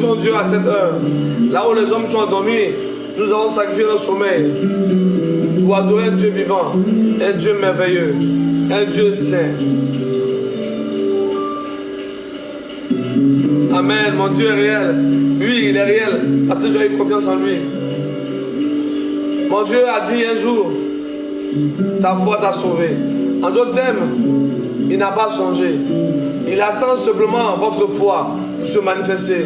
glorifions Dieu à cette heure. Là où les hommes sont endormis, nous avons sacrifié notre sommeil pour adorer un Dieu vivant, un Dieu merveilleux, un Dieu saint. Amen. Mon Dieu est réel. Oui, il est réel parce que j'ai eu confiance en lui. Mon Dieu a dit un jour, ta foi t'a sauvé. En d'autres termes, il n'a pas changé. Il attend simplement votre foi pour se manifester.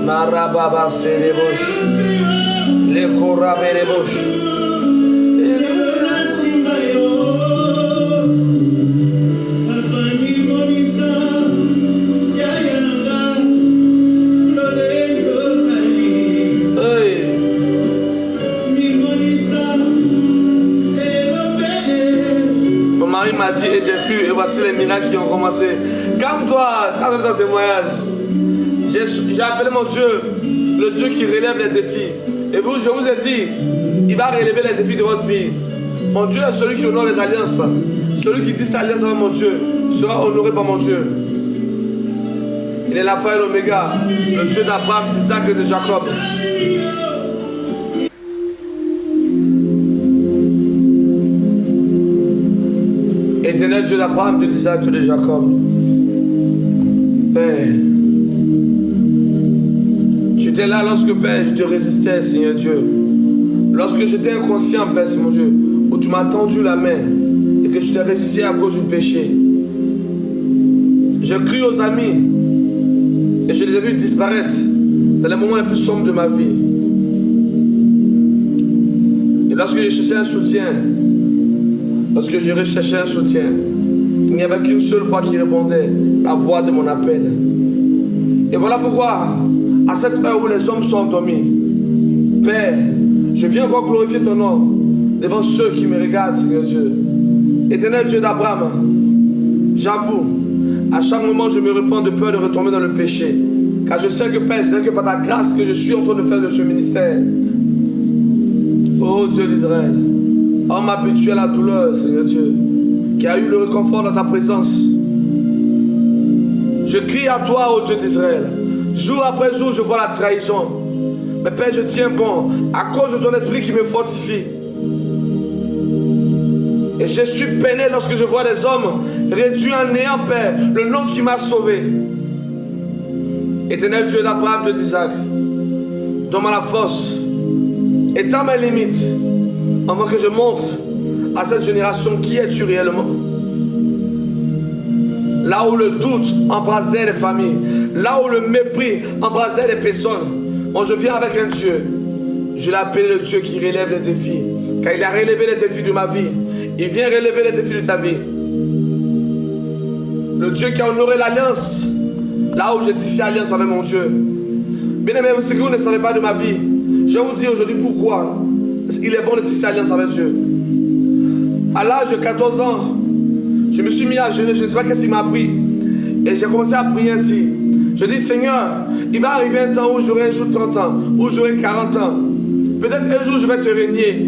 Marababa c'est les bouches, les corabes et les bouches. Mon mari m'a dit et j'ai cru et voici les miracles qui ont commencé. Calme-toi, quand on est dans témoignage. J'ai appelé mon Dieu, le Dieu qui relève les défis. Et vous, je vous ai dit, il va relever les défis de votre vie. Mon Dieu est celui qui honore les alliances. Celui qui dit sa alliance avec mon Dieu sera honoré par mon Dieu. Il est l'alpha et l'oméga, le Dieu d'Abraham, d'Isaac et de Jacob. Éternel Dieu d'Abraham, Dieu d'Isaac, Dieu de Jacob. Père, tu étais là lorsque, Père, je te résistais, Seigneur Dieu. Lorsque j'étais inconscient, Père, c'est mon Dieu, où tu m'as tendu la main et que je t'ai résisté à cause du péché. J'ai cru aux amis et je les ai vus disparaître dans les moments les plus sombres de ma vie. Et lorsque j'ai cherché un soutien, il n'y avait qu'une seule voix qui répondait, la voix de mon appel. Et voilà pourquoi, à cette heure où les hommes sont endormis, Père, je viens encore glorifier ton nom devant ceux qui me regardent, Seigneur Dieu. Éternel Dieu d'Abraham, j'avoue, à chaque moment je me repens de peur de retomber dans le péché. Car je sais que Père, ce n'est que par ta grâce que je suis en train de faire de ce ministère. Oh Dieu d'Israël, homme habitué à la douleur, Seigneur Dieu, qui a eu le réconfort dans ta présence. Je crie à toi, oh Dieu d'Israël. Jour après jour, je vois la trahison. Mais Père, je tiens bon à cause de ton esprit qui me fortifie. Et je suis peiné lorsque je vois des hommes réduits en néant, Père, le nom qui m'a sauvé. Éternel Dieu d'Abraham, Dieu d'Isaac, donne-moi la force, étends mes limites, avant que je montre à cette génération qui es-tu réellement. Là où le doute embrasait les familles, là où le mépris embrasait les personnes, moi je viens avec un Dieu. Je l'appelle le Dieu qui relève les défis. Car il a relevé les défis de ma vie, il vient relever les défis de ta vie. Le Dieu qui a honoré l'alliance, là où j'ai tissé alliance avec mon Dieu. Bien aimé, ce que vous ne savez pas de ma vie, je vais vous dire aujourd'hui pourquoi il est bon de tisser alliance avec Dieu. À l'âge de 14 ans, je me suis mis à jeûner, je ne sais pas qu'est-ce qui m'a pris. Et j'ai commencé à prier ainsi. Je dis, Seigneur, il va arriver un temps où j'aurai un jour 30 ans, où j'aurai 40 ans. Peut-être un jour je vais te régner,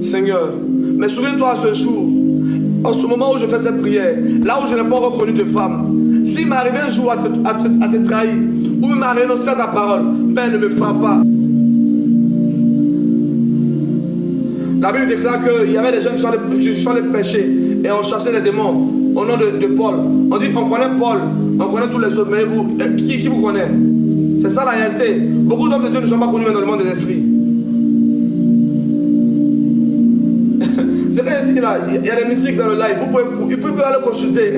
Seigneur. Mais souviens-toi à ce jour, en ce moment où je fais cette prière, là où je n'ai pas encore connu de femme, s'il m'arrivait un jour à te trahir, ou même à renoncer à ta parole, Père, ne me frappe pas. La Bible déclare qu'il y avait des gens qui sont allés prêcher et on chassait les démons au nom de Paul. On dit, on connaît Paul, on connaît tous les autres, mais vous, qui vous connaît? C'est ça la réalité. Beaucoup d'hommes de Dieu ne sont pas connus dans le monde des esprits. C'est vrai, je dis là, il y a des mystiques dans le live, vous pouvez aller consulter.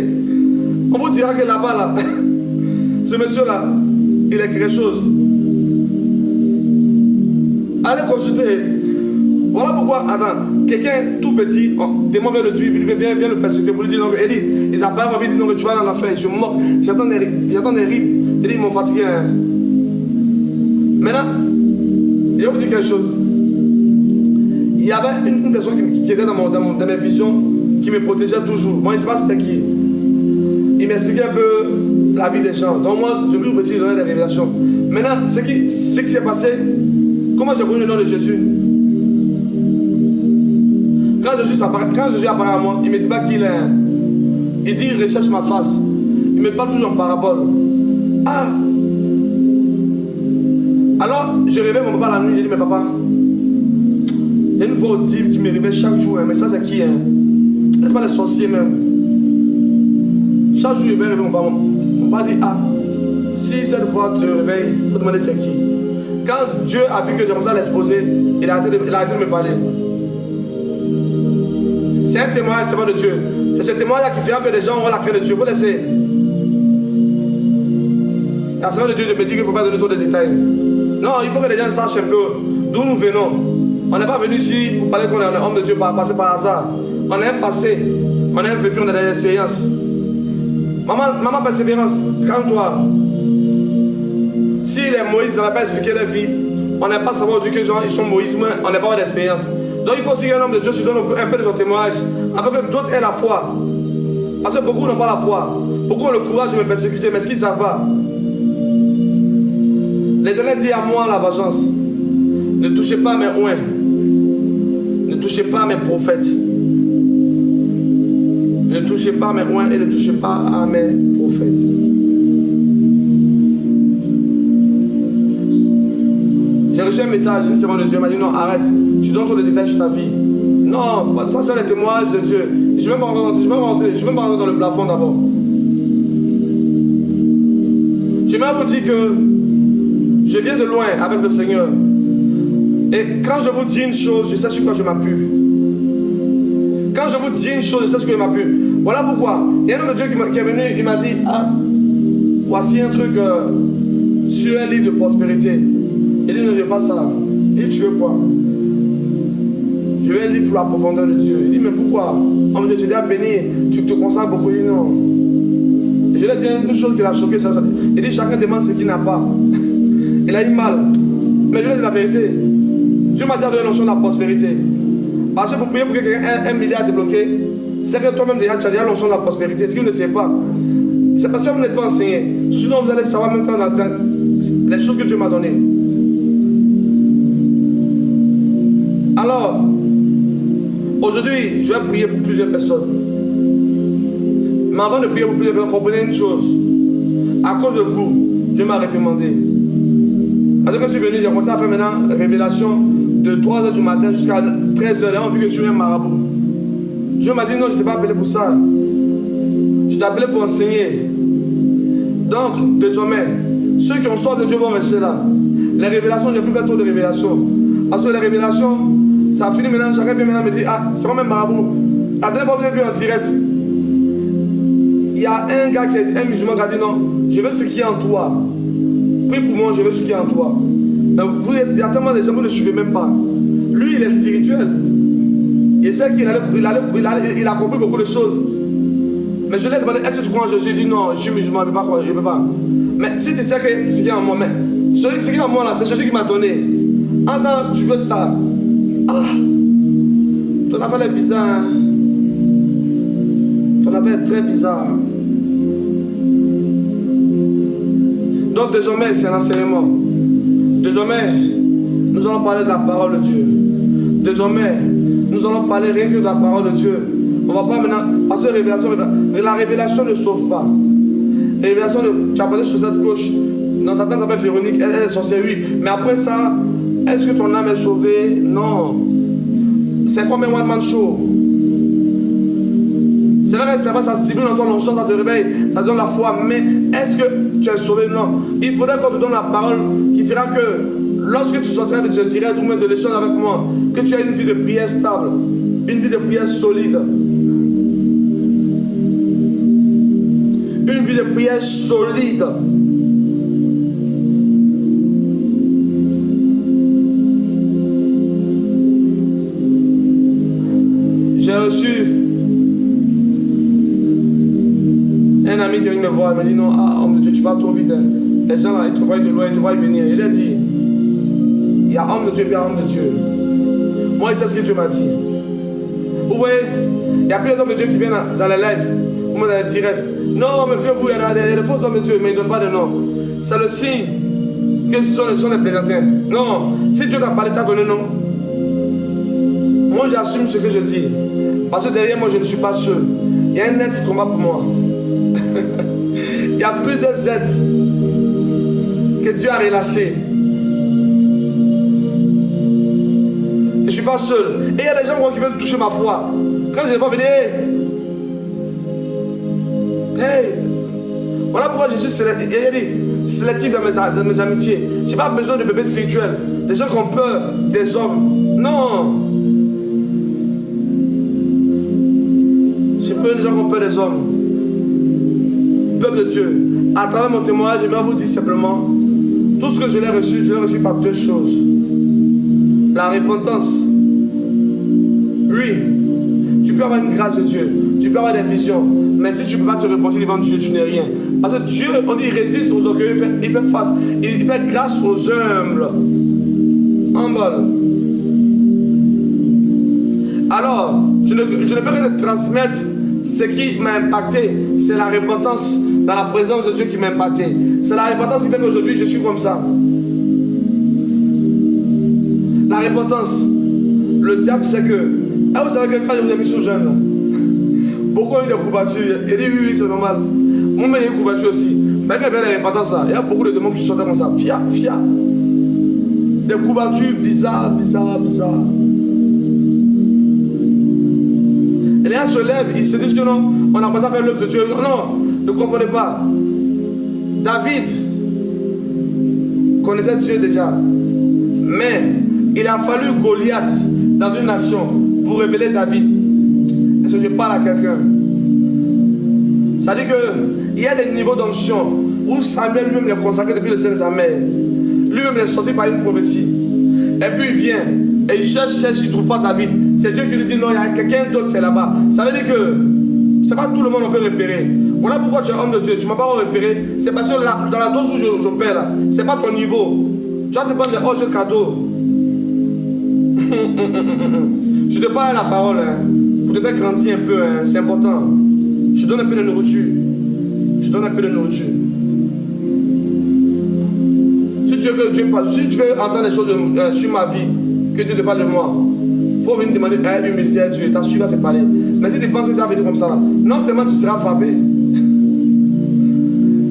On vous dira que là-bas, là, ce monsieur-là, il a quelque chose. Allez consulter. Voilà pourquoi, attends, quelqu'un tout petit, démon vient le tuer, vient le persécuter pour lui dire, non, Eddie, ils n'ont pas envie de dire, non, tu vas dans l'enfer, je me moque, j'attends des rips, Eddie, ils m'ont fatigué. Hein. Maintenant, je vais vous dire quelque chose. Il y avait une personne qui était dans mes visions, qui me protégeait toujours. Moi, je ne sais pas c'était qui. Il m'expliquait un peu la vie des gens. Donc moi, depuis tout petit, je donnais des révélations. Maintenant, ce qui s'est passé, comment j'ai connu le nom de Jésus? Quand Jésus apparaît à moi, il ne me dit pas qu'il est. Il dit, il recherche ma face. Il me parle toujours en parabole. Ah! Alors, je réveille mon papa la nuit, je dis, mais papa, il y a une voix audible qui me réveille chaque jour, hein, mais ça c'est qui, hein? C'est pas les sorciers même. Chaque jour, je vais réveiller mon papa. Mon papa dit, ah, si cette fois te réveille, il faut demander c'est qui. Quand Dieu a vu que j'ai commencé à l'exposer, il a arrêté de me parler. C'est un témoignage seulement de Dieu. C'est ce témoignage qui fera que les gens auront la crainte de Dieu. Il faut laisser. La semaine de Dieu me dit qu'il ne faut pas donner trop de détails. Non, il faut que les gens sachent un peu d'où nous venons. On n'est pas venu ici pour parler qu'on est un homme de Dieu passer par hasard. On a un passé. On a un vécu, on a des expériences. Maman persévérance, calme-toi. Si les Moïse n'avaient pas expliqué leur vie, on n'est pas savoir du que gens ils sont Moïse, mais on n'est pas d'expérience. Donc il faut aussi qu'un homme de Dieu se donne un peu de son témoignage, afin que d'autres aient la foi. Parce que beaucoup n'ont pas la foi. Beaucoup ont le courage de me persécuter, mais ce qu'ils ne savent pas. L'Éternel dit à moi la vengeance. Ne touchez pas à mes oins. Ne touchez pas à mes prophètes. Ne touchez pas à mes oins et ne touchez pas à mes prophètes. J'ai reçu un message, une semaine de Dieu, il m'a dit non, arrête, tu donnes trop de détails sur ta vie. Non, ça c'est les témoignages de Dieu. Je ne vais même pas rentrer dans le plafond d'abord. J'aimerais vous dire que je viens de loin avec le Seigneur. Et quand je vous dis une chose, je sais sur quoi je m'appuie. Quand je vous dis une chose, je sais sur quoi je m'appuie. Voilà pourquoi. Il y a un homme de Dieu qui est venu, il m'a dit, ah, voici un truc sur un livre de prospérité. Il dit, ne veux pas ça. Il dit, tu veux quoi? Je veux un livre pour la profondeur de Dieu. Il dit, mais pourquoi? Homme de Dieu, tu es déjà béni, tu te consacres beaucoup. Il dit, non. Et je lui ai dit une chose qui l'a choqué. Il dit, chacun demande ce qu'il n'a pas. Il a eu mal. Mais je lui ai dit la vérité. Dieu m'a dit de la notion de la prospérité. Parce que pour prier pour que quelqu'un ait 1 milliard débloqué, c'est que toi-même déjà tu as déjà la notion de la prospérité. Ce que vous ne savez pas, c'est parce que vous n'êtes pas enseigné. Sinon vous allez savoir même quand dans les choses que Dieu m'a données. Alors, aujourd'hui, je vais prier pour plusieurs personnes. Mais avant de prier pour plusieurs personnes, comprenez une chose. À cause de vous, Dieu m'a réprimandé. Parce que je suis venu, j'ai commencé à faire maintenant révélation de 3h du matin jusqu'à 13h. Là, on vu que je suis un marabout. Dieu m'a dit non, je ne t'ai pas appelé pour ça. Je t'ai appelé pour enseigner. Donc, désormais, ceux qui ont sorti de Dieu vont rester là. Les révélations, je n'ai plus fait trop de révélations. Parce que les révélations, ça a fini maintenant. Chacun vient maintenant me dire, ah, c'est moi-même marabout. La dernière fois que vous avez vu en direct, il y a un gars qui a dit, un musulman qui a dit non, je veux ce qui est en toi. Prie pour moi, je veux ce qui est en toi. Mais il y a tellement de gens, vous ne suivez même pas. Lui, il est spirituel. Il sait qu'il a compris beaucoup de choses. Mais je lui ai demandé, est-ce que tu crois en Jésus? Il dit non, je suis musulman, je ne peux pas. Mais si tu sais que ce qui est en moi, mais ce qui est en moi là, c'est Jésus qui m'a donné. Attends, tu veux ça? Ah! Ton affaire est bizarre. Ton affaire est très bizarre. Donc désormais, c'est un enseignement. Désormais, nous allons parler de la parole de Dieu. Désormais, nous allons parler rien que de la parole de Dieu. On va pas maintenant, parce que la révélation ne sauve pas. La révélation, tu as parlé sur cette gauche. Dans ta tante s'appelle Véronique, elle est sorcière, oui. Mais après ça, est-ce que ton âme est sauvée? Non. C'est comme un one-man show. C'est vrai que ça stimule dans ton onction, ça te réveille, ça te donne la foi. Mais est-ce que tu es sauvé? Non. Il faudrait qu'on te donne la parole qui fera que lorsque tu sortiras de Dieu, dirais tout le monde de l'échange avec moi, que tu as une vie de prière stable, une vie de prière solide. Une vie de prière solide. J'ai reçu un ami qui vient me voir, il m'a dit non, ah, homme de Dieu, tu vas trop vite. Hein. Les gens là, ils te voient de loin, ils te voient venir. Il a dit, il y a homme de Dieu et homme de Dieu. Moi, il sait ce que Dieu m'a dit. Vous voyez, il y a plusieurs hommes de Dieu qui viennent dans les lives, ou même dans les directs. Non, mais vieux, il y a des faux hommes de Dieu, mais ils ne donnent pas de nom. C'est le signe que ce sont des plaisantins. Non, si Dieu t'a parlé, tu as donné nom. Moi, Moi, j'assume ce que je dis. Parce que derrière moi, je ne suis pas seul. Il y a un être qui combat pour moi. Il y a plusieurs êtres que Dieu a relâchés. Je ne suis pas seul. Et il y a des gens qui veulent toucher ma foi. Quand je n'ai pas venu, hey, voilà pourquoi je suis sélectif dans mes amitiés. Je n'ai pas besoin de bébés spirituels. Des gens qui ont peur des hommes. Non. J'ai peur des gens qui ont peur des hommes. Peuple de Dieu, à travers mon témoignage, j'aimerais vous dire simplement, tout ce que je l'ai reçu par deux choses. La repentance. Oui, tu peux avoir une grâce de Dieu, tu peux avoir des visions, mais si tu ne peux pas te repentir devant Dieu, tu n'es rien. Parce que Dieu, on dit, il résiste aux orgueilleux, il fait face, il fait grâce aux humbles. Humble. Alors, je ne peux que te transmettre ce qui m'a impacté. C'est la repentance dans la présence de Dieu qui m'a impacté. C'est la repentance qui fait qu'aujourd'hui je suis comme ça. La repentance. Le diable c'est que... Ah, vous savez que quand je vous ai mis sous jeûne, beaucoup ont eu des courbatures. Il dit oui, c'est normal. Moi-même j'ai eu des courbatures aussi. Mais quand il y avait la repentance là, il y a beaucoup de démons qui sortaient comme ça. Fia. Des courbatures bizarres. Et les gens se lèvent, ils se disent que non, on a besoin de faire l'œuvre de Dieu. Non, ne confondez pas. David connaissait Dieu déjà. Mais il a fallu Goliath dans une nation pour révéler David. Est-ce que je parle à quelqu'un? Ça dit qu'il y a des niveaux d'onction où Samuel lui-même est consacré depuis le Saint-Samuel. Lui-même est sorti par une prophétie. Et puis il vient. Et il cherche, il ne trouve pas David. C'est Dieu qui lui dit non, il y a quelqu'un d'autre qui est là-bas. Ça veut dire que ce n'est pas tout le monde qu'on peut repérer. Voilà pourquoi tu es homme de Dieu. Tu ne m'as pas repéré. C'est parce que dans la dose où je perds là, ce n'est pas ton niveau. Tu vas te prendre des j'ai le cadeau. Je te parle à la parole hein, pour te faire grandir un peu. Hein, c'est important. Je donne un peu de nourriture. Si tu veux entendre des choses sur ma vie, que Dieu te parle de moi, il faut venir demander humilité à Dieu. Ta suite va te parler. Mais si tu penses que tu vas venir comme ça, là, non seulement tu seras frappé, et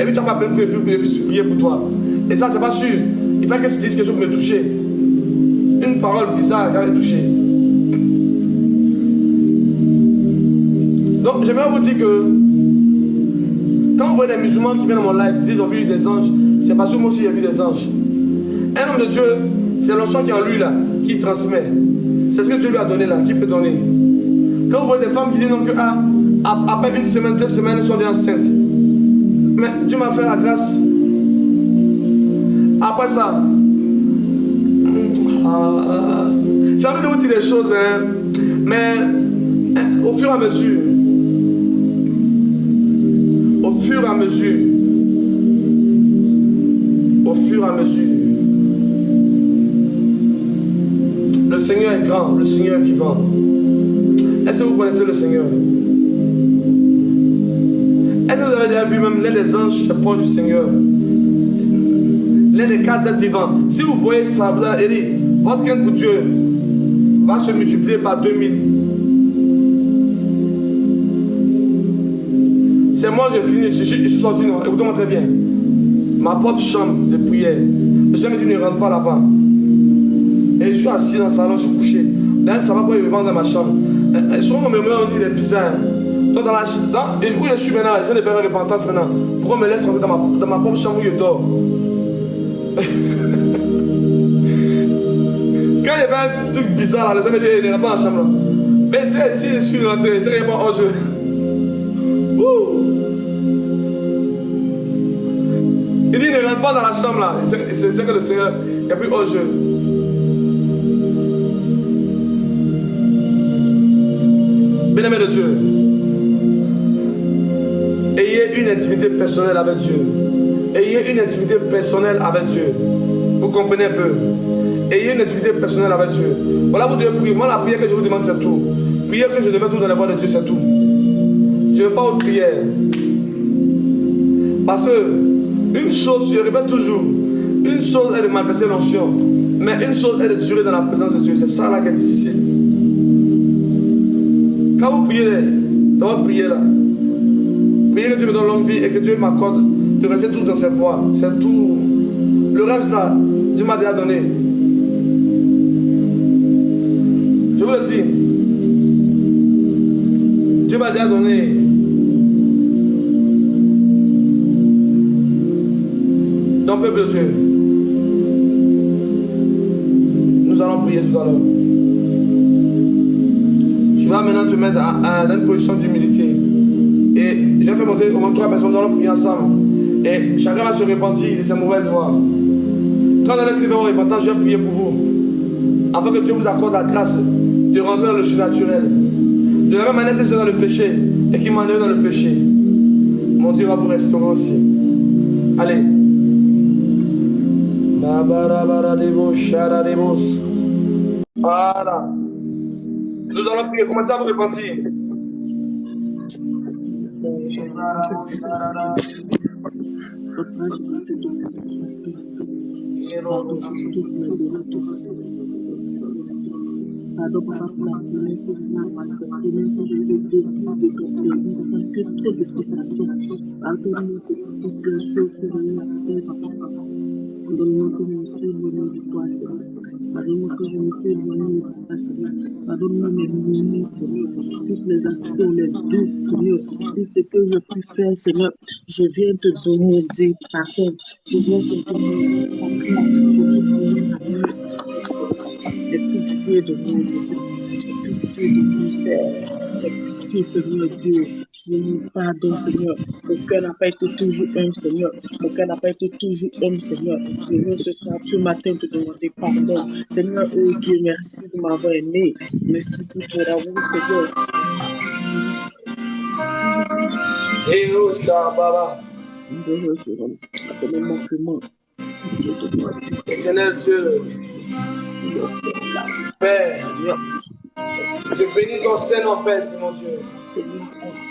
puis tu vas pas prier pour toi. Et ça, c'est pas sûr. Il faut que tu dises quelque chose pour me toucher. Une parole bizarre qui va me toucher. Donc, j'aimerais vous dire que quand vous voyez des musulmans qui viennent dans mon live, qui disent qu'ils ont vu des anges, c'est parce que moi aussi j'ai vu des anges. Un homme de Dieu, c'est l'onction qui est en lui là, qui transmet. C'est ce que Dieu lui a donné là, qui peut donner. Quand vous voyez des femmes qui disent non, que après une semaine, 2 semaines, elles sont déjà enceintes. Mais Dieu m'a fait la grâce. Après ça, j'ai envie de vous dire des choses, hein, mais au fur et à mesure, le Seigneur est grand, le Seigneur est vivant. Est-ce que vous connaissez le Seigneur? Est-ce que vous avez déjà vu même l'un des anges qui est proche du Seigneur? L'un des 4 êtres vivants. Si vous voyez ça, vous allez dire, votre crainte pour Dieu va se multiplier par 2000. C'est moi, j'ai fini, je suis sorti, non, écoutez-moi très bien. Ma propre chambre de prière. Le Seigneur me dit, ne rentre pas là-bas. Et je suis assis dans le salon, je suis couché. Là, ça va pas, il me vend dans ma chambre. Souvent, mon murmure, on dit, il est bizarre. Donc, où je suis maintenant, je viens de faire repentance maintenant. Pourquoi on me laisse rentrer dans ma propre chambre où je dors? Quand il y avait un truc bizarre, là, les gens me disent, il n'est pas dans la chambre. Là. Mais si je suis rentré, c'est qu'il n'y a pas hors-jeu. Il dit, ne rentre pas dans la chambre là. C'est que le Seigneur, il n'y a plus hors-jeu. Bien-aimé de Dieu, ayez une intimité personnelle avec Dieu. Ayez une intimité personnelle avec Dieu. Vous comprenez un peu? Ayez une intimité personnelle avec Dieu. Voilà, vous devez prier. Moi, la prière que je vous demande, c'est tout. Prière que je devais tout dans la voix de Dieu, c'est tout. Je ne veux pas autre prière. Parce que, une chose, je répète toujours, une chose est de manifester l'onction, mais une chose est de durer dans la présence de Dieu. C'est ça là qui est difficile. Quand vous priez, dans votre prière là, priez que Dieu me donne longue vie et que Dieu m'accorde de rester tout dans ses voies. C'est tout. Le reste là, Dieu m'a déjà donné. Je vous le dis. Dieu m'a déjà donné. Donc, peuple de Dieu, nous allons prier tout à l'heure. Tu vas maintenant te mettre dans une position d'humilité. Et je vais faire monter au moins 3 personnes, nous allons prier ensemble. Et chacun va se repentir de ses mauvaises voies. Quand vous allez finir en repentant, je vais prier pour vous. Afin que Dieu vous accorde la grâce de rentrer dans le surnaturel. De la même manière que je suis dans le péché et qui m'enlève dans le péché. Mon Dieu va vous restaurer aussi. Allez. Voilà. Nous allons prier. Commencez à vous repentir. Pardon, papa, pour la prière que je n'ai manifestée, même quand j'ai eu le défi de ton service, parce que trop de frustration. Pardonne-moi pour toutes les choses que je n'ai fait, papa, papa. Pardonne-moi que je me suis éloigné de toi, Seigneur. Pardonne-moi que je me suis éloigné de toi, Seigneur. Pardonne-moi mes murmures, Seigneur. Toutes les actions, les doutes, Seigneur. Tout ce que je puis faire, Seigneur. Je viens te demander pardon. Je viens te demander pardon. Je viens te demander pardon, Seigneur. Aie pitié de nous, Jésus. Aie pitié de nous, Père. Aie pitié, Seigneur Dieu. Je me pardonne, Seigneur. Mon cœur n'a pas été toujours homme, Seigneur. Mon cœur n'a pas été toujours homme, Seigneur. Je viens ce soir, ce matin, te demander pardon. Seigneur, oh Dieu, merci de m'avoir aimé. Merci pour ton amour, Seigneur. Et nous, Baba. Appelle-moi comment. Pitié de moi. Éternel Dieu. Père, je bénis ton Saint-Nom, Père, c'est mon Dieu.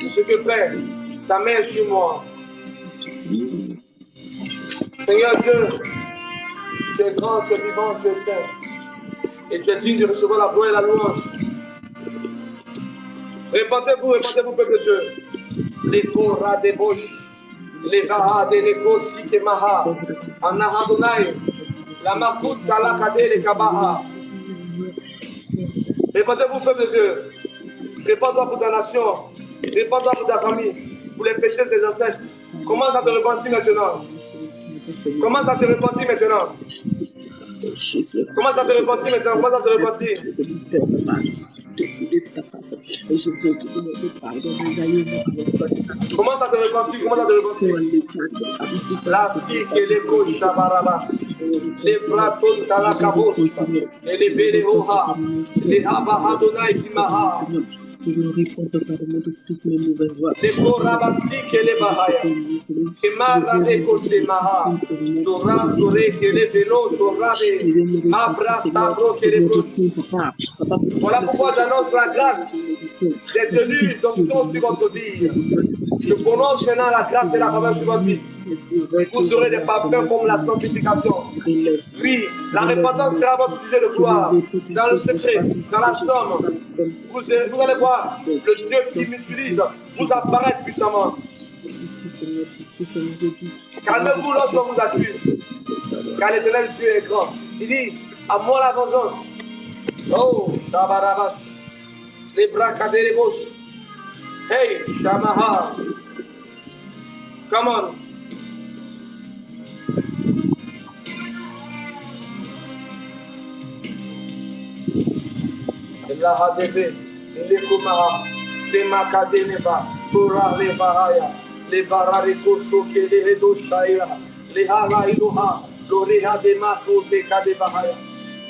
Ce que Père, ta main est sur moi. Seigneur Dieu, tu es grand, tu es vivant, tu es saint. Et tu es digne de recevoir la gloire et la louange. Répentez-vous, peuple de Dieu. Les Kora des Bosch, les Vaha des Nekosi Kemaha, Anahadonai, la Makut Kalakade les Kabaha. Répentez-vous, peuple de Dieu. Répands-toi pour ta nation. Répands-toi pour ta famille. Pour les péchés de tes ancêtres. Commence à te repentir maintenant. Commence à te repentir maintenant. Commence à te repentir maintenant. Commence à te repentir. Commence à te repentir. Commence à te repentir. La sique et les coches Shabaraba. Les Platon Talakabos. Et les Béléoha. Les Abahadona et Kimaha. Je me réponds totalement de toutes mes mauvaises voies. Les Borabastik et les Bahaya. Et Marade Kosemaha. Sora, Sore, que les vélos, Sorabe. Abra, Sabro, que les broches. Voilà pourquoi j'annonce la grâce des tenues d'onction sur votre vie. Je prononce maintenant la grâce et la faveur sur votre vie. Vous aurez des parfums comme la sanctification. Oui, la repentance sera votre sujet de gloire. Dans le secret, dans la somme, vous allez voir le Dieu qui m'utilise vous apparaître puissamment. Calmez-vous lorsqu'on vous accuse, car l'Éternel Dieu est grand. Il dit, à moi la vengeance. Oh, Shabarabas, les bras caderebos. Hey, Shamaha. Come on. La HDB, les Kumaha, les Makadeneba, Tora les Bahaya, les Bararikoso, les Redo Shaya, les Halaïdoha, l'Oreha de Mato, les Kadebahaya,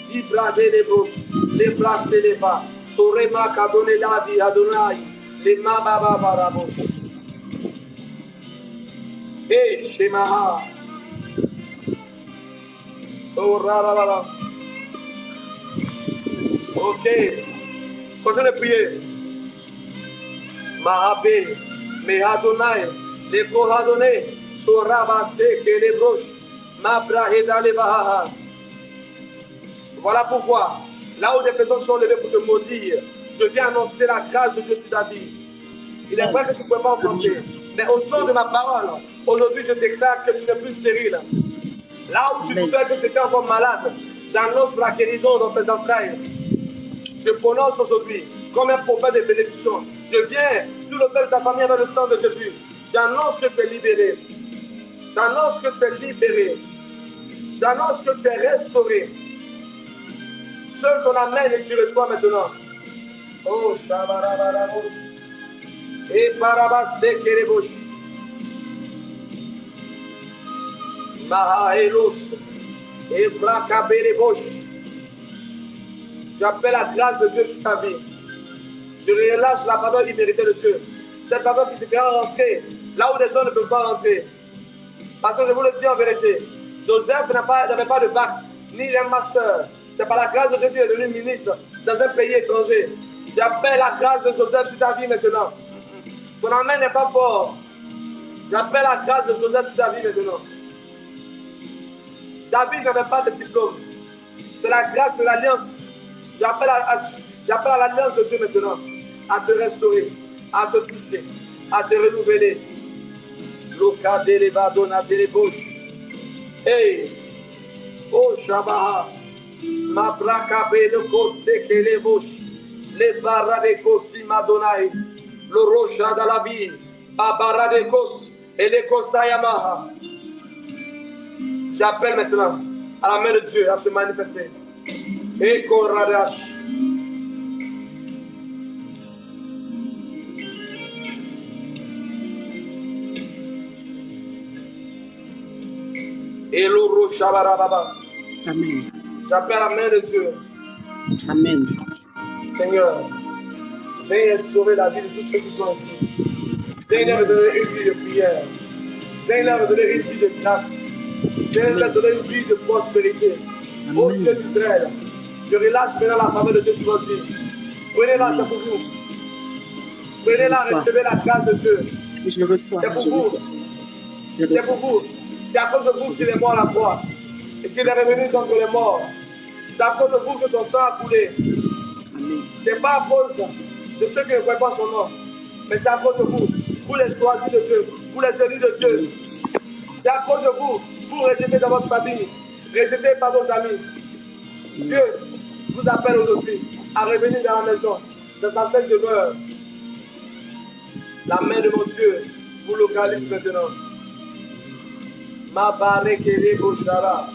Zibra de Lebros, les Bras de Leva, Sorema Kadoneladi Adonai, les Mababa Barabos. Et Shemaha. Oh, rarara. Ok. Continuez de prier. Mahabé, Mehadonai, les Kohadonai, Sorabase, que les broches, Mabraheda les Bahaha. Voilà pourquoi, là où des personnes sont levées pour te maudire, Je viens annoncer la grâce de Dieu sur ta vie. Il est vrai que tu ne peux pas enfanter. Mais au son de ma parole, aujourd'hui je déclare que tu n'es plus stérile. Là où tu pouvais que tu étais encore malade, j'annonce la guérison dans tes entrailles. Je prononce aujourd'hui comme un prophète de bénédiction. Je viens sur l'autel de ta famille avec le sang de Jésus. J'annonce que tu es libéré. J'annonce que tu es libéré. J'annonce que tu es restauré. Seul ton amène et tu reçois maintenant. Oh, Shabarabarabos. Et Barabasekerebos. Mahaelos. Et Brakaberebos. J'appelle la grâce de Dieu sur ta vie. Je relâche la faveur imméritée de Dieu. Cette faveur qui te fera rentrer là où les gens ne peuvent pas rentrer. Parce que je vous le dis en vérité, Joseph n'avait pas de bac, ni un master. C'est par la grâce de Dieu qu'il est devenu ministre dans un pays étranger. J'appelle la grâce de Joseph sur ta vie maintenant. Ton amen n'est pas fort. J'appelle la grâce de Joseph sur ta vie maintenant. David n'avait pas de diplôme. C'est la grâce de l'alliance. J'appelle à l'alliance de Dieu maintenant à te restaurer, à te toucher, à te renouveler. Hey, oh Shabaha, ma brakabe le kose que les bouches, les baradekos madonai, le rocha de la vie, baradekos et les kosayamaha. J'appelle maintenant à la main de Dieu à se manifester. Et koradash. Et l'oro shabarababa. Amen. J'appelle la main de Dieu. Amen. Seigneur, viens restaurer la vie de tous ceux qui sont ici. Viens leur donner une vie de prière. Viens leur donner une vie de grâce. Viens leur donner une vie de prospérité. Ô Dieu d'Israël, je relâche maintenant la faveur de Dieu sur votre vie. Prenez-la, c'est pour vous. Prenez-la, recevez la grâce de Dieu. Je le reçois. C'est pour vous. C'est pour vous. C'est à cause de vous qu'il est mort à la croix et qu'il est revenu contre les morts. C'est à cause de vous que son sang a coulé. Ce n'est pas à cause de ceux qui ne voient pas son nom, mais c'est à cause de vous, vous les choisis de Dieu, vous les élus de Dieu. C'est à cause de vous, vous rejetez dans votre famille, rejetez par vos amis. Dieu vous appelle aujourd'hui à revenir dans la maison, dans sa sainte demeure. La main de mon Dieu vous localise maintenant. Ma barekele boshara,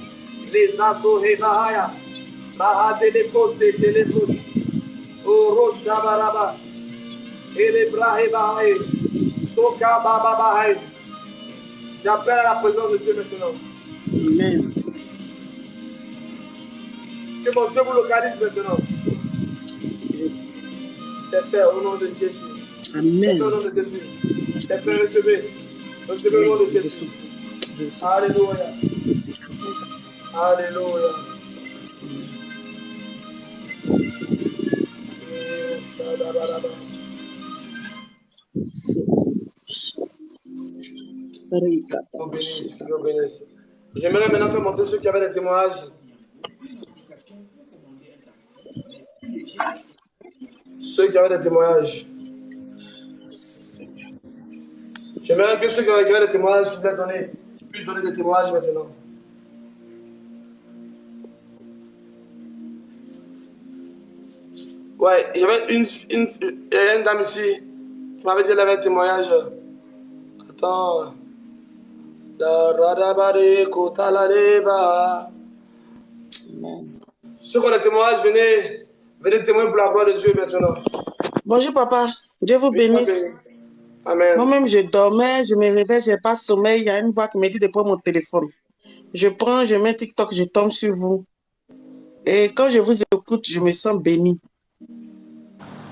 les aso hebahaya, mahadele koste telekos, oro shabaraba, et les bras hebahaye, soka bababahaye. J'appelle à la présence de Dieu maintenant. Amen. Que mon Dieu vous localise maintenant. C'est fait au nom de Jésus. Amen. C'est fait au nom de Jésus. C'est fait, recevez. Recevez au nom de Jésus. Alléluia. Alléluia. J'aimerais maintenant faire monter ceux qui avaient des témoignages. Ceux qui avaient des témoignages. J'aimerais que ceux qui avaient des témoignages qui voulaient donner puissent donner des témoignages maintenant. Ouais, j'avais une dame ici qui m'avait dit qu'elle avait un témoignage. Attends. La radabare kota la leva. Ceux qui ont des témoignages, venez témoigner pour la gloire de Dieu maintenant. Bonjour papa, Dieu vous bénisse. Amen. Moi-même je dormais, je me réveille, je n'ai pas sommeil, il y a une voix qui me dit de prendre mon téléphone. Je mets TikTok, je tombe sur vous. Et quand je vous écoute, je me sens bénie.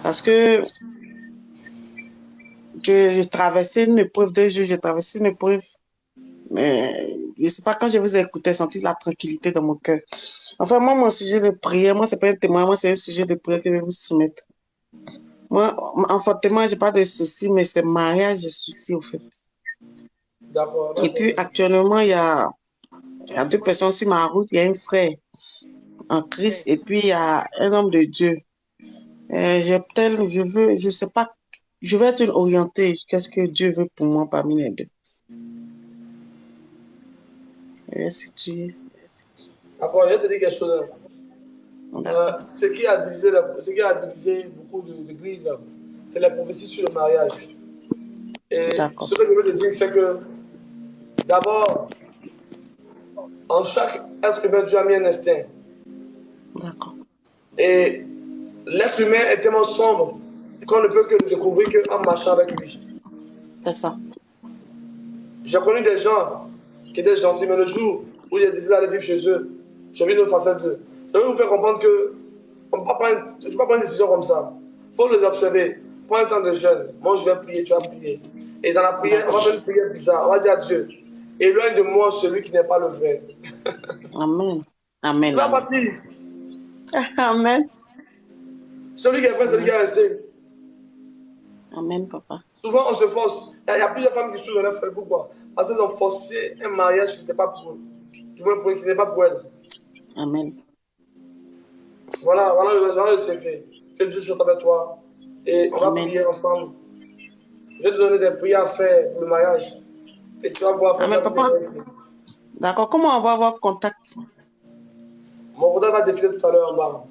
Parce que j'ai traversé une épreuve de Dieu, j'ai traversé une épreuve. Mais je ne sais pas, quand je vous ai écouté, j'ai senti la tranquillité dans mon cœur. Enfin, moi, mon sujet de prière, moi, ce n'est pas un témoin, moi, c'est un sujet de prière que je vais vous soumettre. Moi, enfantement, je n'ai pas de soucis, mais c'est mariage, j'ai soucis, au fait. D'accord. Et puis, actuellement, il y a 2 personnes sur ma route. Il y a un frère en Christ et puis il y a un homme de Dieu. Je sais pas, je vais être orientée. Qu'est-ce que Dieu veut pour moi parmi les deux? Si tu... D'accord, je vais te dire quelque chose. D'accord, Ce qui a divisé beaucoup d'églises, c'est la prophétie sur le mariage. Et d'accord, ce que je veux te dire, c'est que d'abord, en chaque être humain, Dieu a mis un instinct. d'accord. Et l'être humain est tellement sombre qu'on ne peut que le découvrir qu'en marchant avec lui. C'est ça. J'ai connu des gens qui étaient gentils, mais le jour où j'ai décidé d'aller vivre chez eux, j'ai vu une autre facette d'eux. Je vais vous faire comprendre que je ne peux pas prendre une décision comme ça. Il faut les observer. Prends un temps de jeûne. Moi, je vais prier, tu vas prier. Et dans la prière, on va faire une prière bizarre. On va dire à Dieu, éloigne de moi celui qui n'est pas le vrai. Amen. Il Amen, va amen. partir. Amen. Celui qui est vrai, celui qui est resté. Amen, papa. Souvent, on se force. Il y a plusieurs femmes qui souffrent de leur frère. Pourquoi? Parce qu'elles ont forcé un mariage qui n'était pas pour eux. Du moins, qui n'est pas pour elles. Amen. Voilà le secret. Que Dieu soit avec toi. Et on va Amen. prier ensemble. Je vais te donner des prières à faire pour le mariage. Et tu vas voir Amen, comment papa. D'accord. Comment on va avoir contact? mon contact va défiler tout à l'heure en bas.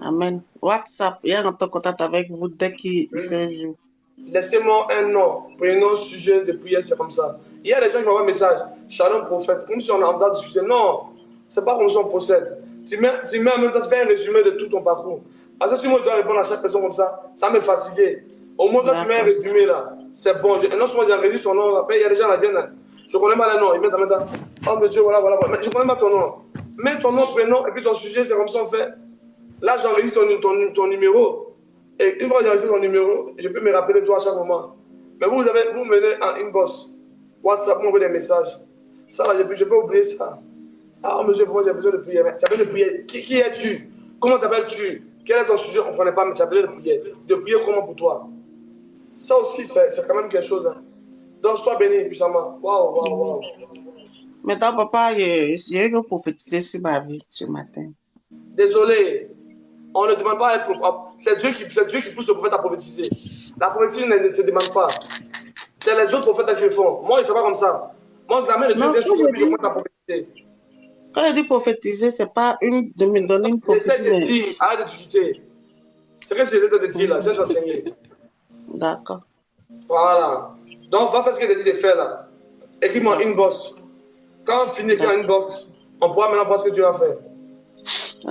Amen. WhatsApp, il y a en contact avec vous dès qu'il fait jour. Laissez-moi un nom, prénom, sujet de prière, c'est comme ça. Il y a des gens qui m'envoient un message, Shalom prophète, comme si on a discuté. Non, c'est pas comme ça on procède. Tu mets en même temps, tu fais un résumé de tout ton parcours. Parce que si moi je dois répondre à chaque personne comme ça me fatigue. Au moins quand tu mets un résumé là, c'est bon. Non seulement j'enregistre ton nom, après il y a des gens là viennent, je connais pas le nom, ils mettent en même temps, oh mon Dieu, voilà, mais je connais pas ton nom. Mets ton nom, prénom, et puis ton sujet, c'est comme ça on fait. Là j'enregistre ton numéro. Et une fois que j'ai reçu ton numéro, je peux me rappeler de toi à chaque moment. Mais vous menez en inbox, WhatsApp, vous m'envoyez des messages. Ça, je peux oublier ça. Ah, monsieur, vraiment, j'ai besoin de prier. Tu as besoin de prier. Qui es-tu? Comment t'appelles-tu? Quel est ton sujet? Je ne comprenais pas, mais tu as besoin de prier. De prier comment pour toi? Ça aussi, c'est quand même quelque chose. Hein. Donc, sois béni puissamment. Waouh. Maintenant, papa, j'ai eu prophétiser sur ma vie ce matin. Désolé. On ne demande pas à être prophète. C'est Dieu qui pousse le prophète à prophétiser. La prophétie ne se demande pas. C'est les autres prophètes qui le font. Moi, il ne fait pas comme ça. Moi, la main de Dieu vient sur moi et je commence à prophétiser. Quand je dis prophétiser, ce n'est pas de me donner une prophétie. J'essaie de dire, arrête de discuter. C'est ce que j'essaie de te dire là, je vais t'enseigner. D'accord. Voilà. Donc, va faire ce que je t'ai dit de faire là. Écris-moi inbox. Quand on finit avec inbox, on pourra maintenant voir ce que Dieu va faire.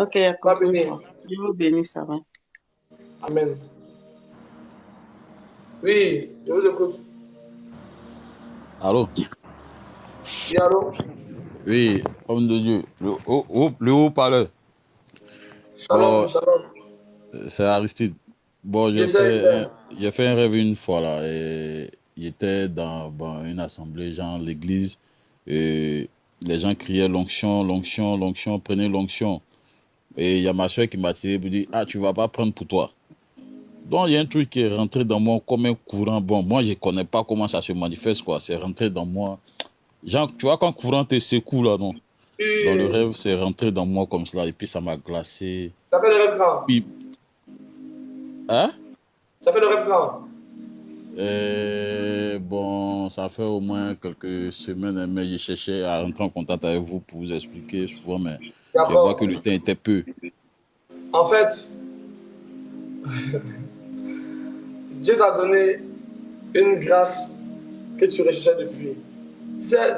Ok, d'accord. Dieu vous bénisse, ça va. Amen. Oui, je vous écoute. Allô? Oui, allô? Oui, homme de Dieu, le haut-parleur. Shalom. C'est Aristide. Bon, j'ai fait un rêve une fois là, et j'étais dans une assemblée, genre l'église, et les gens criaient l'onction, prenez l'onction. Et il y a ma soeur qui m'a tiré pour dire, ah, tu vas pas prendre pour toi. Donc, il y a un truc qui est rentré dans moi comme un courant. Bon, moi, je connais pas comment ça se manifeste, quoi. C'est rentré dans moi. Genre, tu vois, quand courant te secoue, là, non? Dans le rêve, c'est rentré dans moi comme cela, et puis ça m'a glacé. Ça fait le rêve grand. Puis... Hein? Ça fait le rêve grand. Bon, ça fait au moins quelques semaines, mais j'ai cherché à rentrer en contact avec vous pour vous expliquer souvent, mais je vois que le temps était peu. En fait, Dieu t'a donné une grâce que tu recherchais depuis.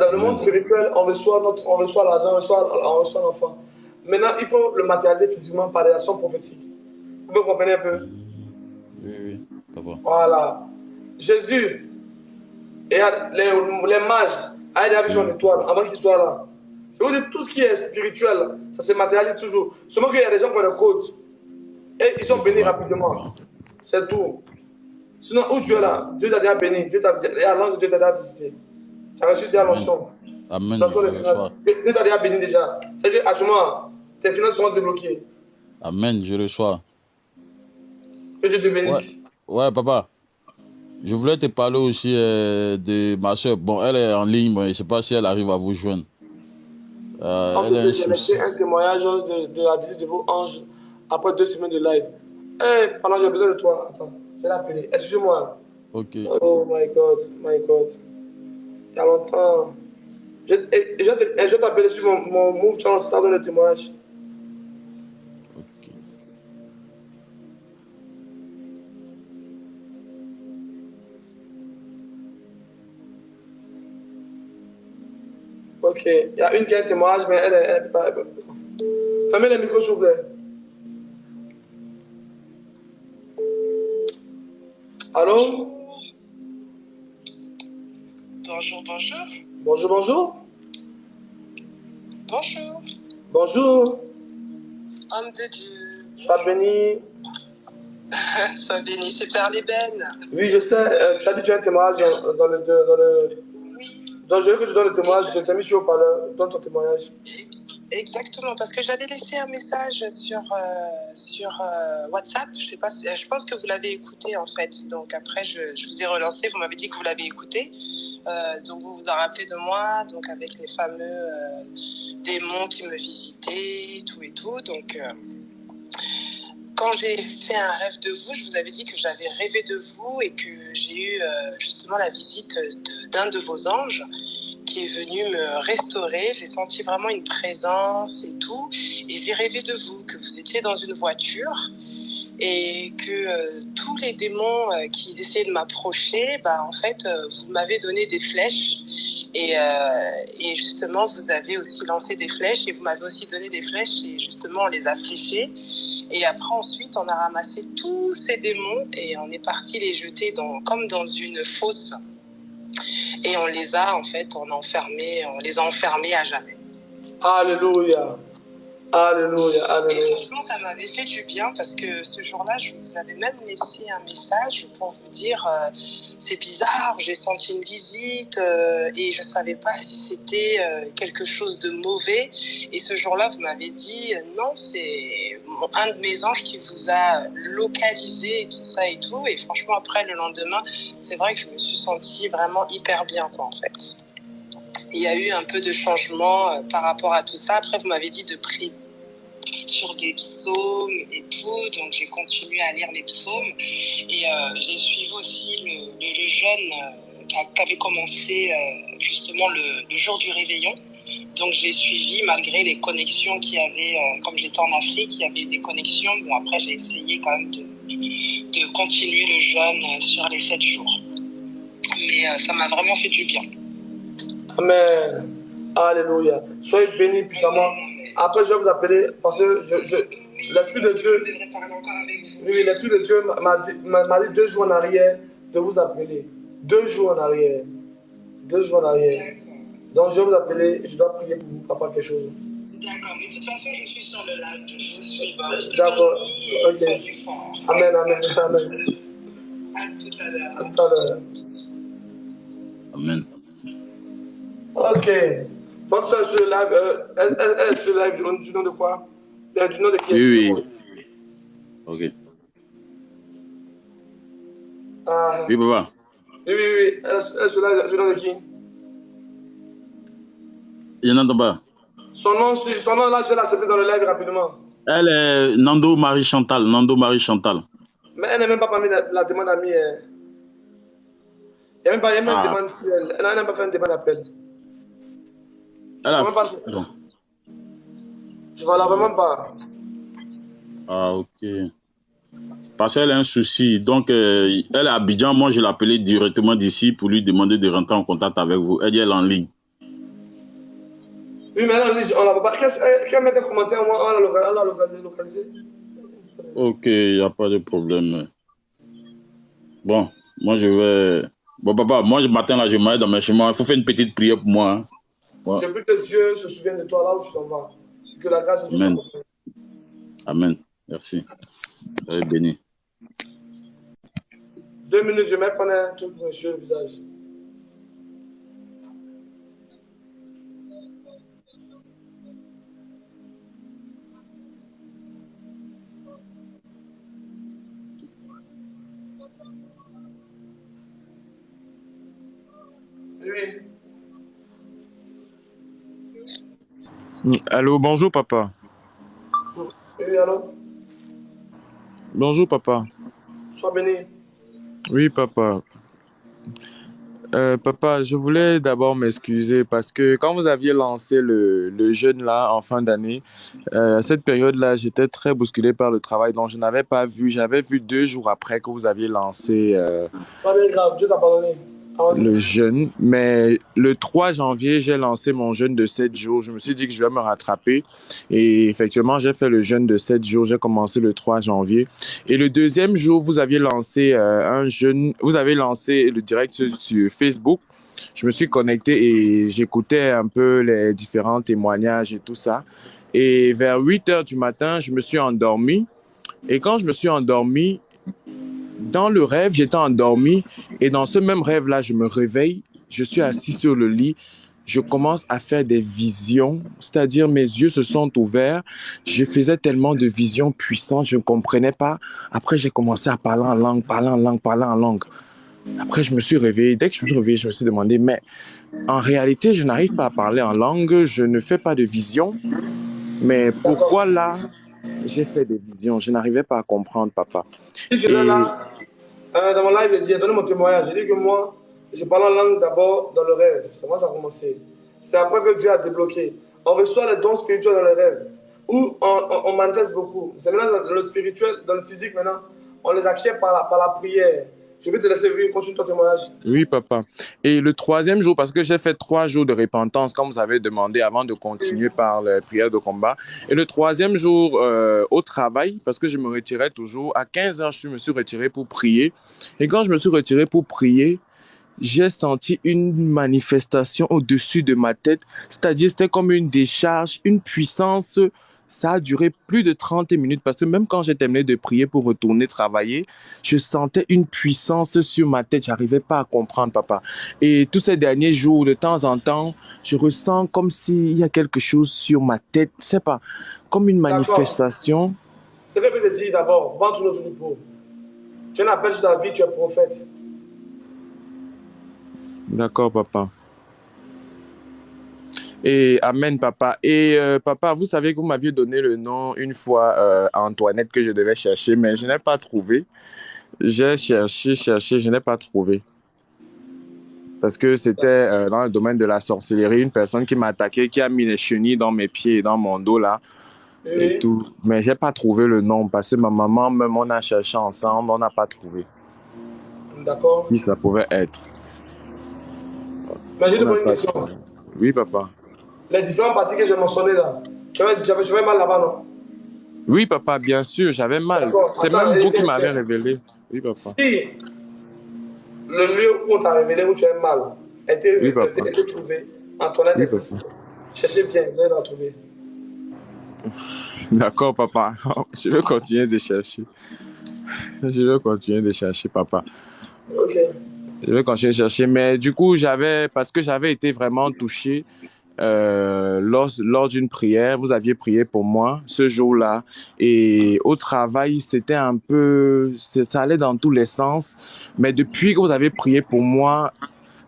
Dans le monde spirituel, on reçoit l'argent, on reçoit l'enfant. Maintenant, il faut le matérialiser physiquement par des actions prophétiques. Vous me comprenez un peu? Oui, ça va. Voilà. Jésus et les mages avaient la vision d'étoile avant qu'ils soient là. Je vous dis, tout ce qui est spirituel, ça se matérialise toujours. Seulement qu'il y a des gens qui ont des codes. Et ils sont bénis rapidement. C'est tout. Sinon, où tu es là, Dieu t'a déjà béni. L'ange de Dieu t'a déjà visité. Tu as reçu déjà l'onction. Amen. Dieu t'a déjà béni déjà. C'est-à-dire, actuellement, tes finances seront débloquées. Amen, je reçois. Que Dieu te bénisse. Ouais, papa. Je voulais te parler aussi de ma soeur. Bon, elle est en ligne, mais je ne sais pas si elle arrive à vous joindre. En fait, j'ai laissé un témoignage de la visite de vos anges après 2 semaines de live. Hey, pendant j'ai besoin de toi. Attends, je vais l'appeler. Excuse-moi. Ok, Oh my God, my God. Il y a longtemps. Je vais t'appeler sur mon move channel, c'est dans le témoignage. ok. Ok, il y a une qui a un témoignage, mais elle peut pas. Fermez les micros, s'il vous plaît. Allô? Bonjour, bonjour. Bonjour, bonjour. Bonjour. Bonjour. Homme de Dieu. Sois béni. Sois béni, c'est Père Lében. Oui, je sais. Tu as dit que tu as un témoignage dans le. Donc, je veux que tu donnes le témoignage. Je t'ai mis sur haut-parleur. Donne ton témoignage. Exactement, parce que j'avais laissé un message sur WhatsApp. Je sais pas, je pense que vous l'avez écouté en fait. Donc après, je vous ai relancé. Vous m'avez dit que vous l'avez écouté. Donc vous vous en rappelez de moi, donc avec les fameux démons qui me visitaient, tout et tout. Donc quand j'ai fait un rêve de vous, je vous avais dit que j'avais rêvé de vous et que j'ai eu justement la visite d'un de vos anges qui est venu me restaurer. J'ai senti vraiment une présence et tout. Et j'ai rêvé de vous, que vous étiez dans une voiture et que tous les démons qui essayaient de m'approcher, en fait, vous m'avez donné des flèches. Et justement, vous avez aussi lancé des flèches et vous m'avez aussi donné des flèches et justement, on les a fléchées. Et après, ensuite, on a ramassé tous ces démons et on est parti les jeter comme dans une fosse. Et on les a, en fait, on les a enfermés à jamais. Alléluia. Alléluia, Et alléluia. franchement, ça m'avait fait du bien parce que ce jour-là, je vous avais même laissé un message pour vous dire c'est bizarre, j'ai senti une visite et je ne savais pas si c'était quelque chose de mauvais. Et ce jour-là, vous m'avez dit non, c'est un de mes anges qui vous a localisé et tout ça et tout. Et franchement, après, le lendemain, c'est vrai que je me suis sentie vraiment hyper bien, quoi, en fait. Il y a eu un peu de changement par rapport à tout ça. Après, vous m'avez dit de prier sur des psaumes et tout, donc j'ai continué à lire les psaumes et j'ai suivi aussi le jeûne qui avait commencé justement le jour du réveillon. Donc j'ai suivi malgré les connexions qu'il y avait, comme j'étais en Afrique, il y avait des connexions. Bon, après j'ai essayé quand même de continuer le jeûne sur les 7 jours. Mais ça m'a vraiment fait du bien. Amen. Alléluia. Soyez bénis puissamment. Après, je vais vous appeler parce que l'Esprit de Dieu, oui, l'Esprit de Dieu m'a dit 2 jours en arrière de vous appeler. 2 jours en arrière. 2 jours en arrière. Donc, je vais vous appeler. Je dois prier pour vous par rapport à quelque chose. D'accord, mais de toute façon, je suis sur le live. Je suis d'accord. Ok. Amen, amen, amen. À tout à l'heure. À tout à l'heure. Amen. Ok. Votre soeur est sur le live. Elle est sur le live du nom de quoi? Du nom de qui? Oui, oui. Ok. Ah. Oui, papa. Oui, oui, oui. Elle est sur le live du nom de qui? Je n'entends pas. Son nom là, je vais l'accepter dans le live rapidement. Elle est Nando Marie Chantal. Nando Marie Chantal. Mais elle n'a même pas parmi la demande amie. Il n'y a même pas une demande si elle. Elle n'a même pas fait une demande d'appel. Elle a pas... Non. Je ne vois la vraiment pas. Ah, ok. Parce qu'elle a un souci. Donc, elle est à Abidjan. Moi, je l'ai appelée directement d'ici pour lui demander de rentrer en contact avec vous. Elle dit elle est en ligne. Oui, mais là, on la voit pas. Qu'elle mette un commentaire, moi, on l'a localisé. Ok, il n'y a pas de problème. Bon, moi, je vais... Bon, papa, moi, ce matin, là, je m'aide dans mes chemins. Il faut faire une petite prière pour moi. Hein. Ouais. Je prie que Dieu se souvienne de toi là où tu t'en vas. Que la grâce de Dieu t'accompagne. Amen. Merci. Soyez béni. 2 minutes, je vais prendre un truc pour monsieur le visage. Oui. Allô, bonjour papa. Oui, allô? Bonjour, papa. Sois béni. Oui, papa. Papa, je voulais d'abord m'excuser parce que quand vous aviez lancé le jeûne là en fin d'année, à cette période-là, j'étais très bousculé par le travail, donc je n'avais pas vu. J'avais vu 2 jours après que vous aviez lancé Pas bien grave, Dieu t'a pardonné. Avance. le jeûne. Mais le 3 janvier, j'ai lancé mon jeûne de 7 jours. Je me suis dit que je vais me rattraper. Et effectivement, j'ai fait le jeûne de 7 jours. J'ai commencé le 3 janvier. Et le deuxième jour, vous aviez lancé un jeûne. Vous avez lancé le direct sur Facebook. Je me suis connecté et j'écoutais un peu les différents témoignages et tout ça. Et vers 8 heures du matin, je me suis endormi. Et quand je me suis endormi, dans le rêve, j'étais endormi et dans ce même rêve-là, je me réveille, je suis assis sur le lit, je commence à faire des visions, c'est-à-dire mes yeux se sont ouverts, je faisais tellement de visions puissantes, je ne comprenais pas. Après, j'ai commencé à parler en langue, parler en langue, parler en langue. Après, je me suis réveillé. Dès que je me suis réveillé, je me suis demandé, mais en réalité, je n'arrive pas à parler en langue, je ne fais pas de visions, mais D'accord. pourquoi là, j'ai fait des visions? Je n'arrivais pas à comprendre, papa. Si tu es Et là, dans mon live, j'ai donné mon témoignage. J'ai dit que moi, je parle en langue d'abord dans le rêve. C'est moi ça a commencé. C'est après que Dieu a débloqué. On reçoit les dons spirituels dans le rêve. Où on manifeste beaucoup. C'est maintenant dans le spirituel, dans le physique maintenant. On les acquiert par la prière. Je vais te laisser continuer ton témoignage. oui, papa. Et le troisième jour, parce que j'ai fait 3 jours de repentance, comme vous avez demandé, avant de continuer par les prières de combat. Et le troisième jour, au travail, parce que je me retirais toujours, à 15 heures, je me suis retiré pour prier. Et quand je me suis retiré pour prier, j'ai senti une manifestation au-dessus de ma tête. C'est-à-dire, c'était comme une décharge, une puissance. Ça a duré plus de 30 minutes parce que même quand j'ai terminé de prier pour retourner travailler, je sentais une puissance sur ma tête. J'arrivais pas à comprendre, papa. Et tous ces derniers jours, de temps en temps, je ressens comme s'il y a quelque chose sur ma tête. Je sais pas, comme une D'accord. manifestation. Ce que je peux te dire d'abord, vends tout notre pot. Tu as un appel sur ta vie, tu es prophète. D'accord, papa. Et Amen, papa. Et papa, vous savez que vous m'aviez donné le nom une fois à Antoinette que je devais chercher, mais je n'ai pas trouvé. J'ai cherché, cherché, je n'ai pas trouvé. Parce que c'était dans le domaine de la sorcellerie, une personne qui m'a attaqué, qui a mis les chenilles dans mes pieds et dans mon dos là Oui, et oui. tout. Mais j'ai pas trouvé le nom parce que ma maman, même on a cherché ensemble, on n'a pas trouvé D'accord. qui ça pouvait être. Mais je te On n'a pose une pas question. trouvé. Oui, papa. Les différentes parties que j'ai mentionnées là, j'avais mal là-bas, non? Oui, papa, bien sûr, j'avais mal. D'accord. C'est Attends, même vous qui m'avez écoute. révélé. Oui, papa. Si le lieu où on t'a révélé où tu as mal Oui, papa. était trouvé, Antoinette Oui, papa. existe. Cherchez bien, vous allez la trouver. D'accord, papa. Je vais continuer de chercher. Je vais continuer de chercher, papa. Ok. Je vais continuer de chercher. Mais du coup, parce que j'avais été vraiment touché lors d'une prière. Vous aviez prié pour moi ce jour-là. Et au travail, c'était un peu, ça allait dans tous les sens. Mais depuis que vous avez prié pour moi,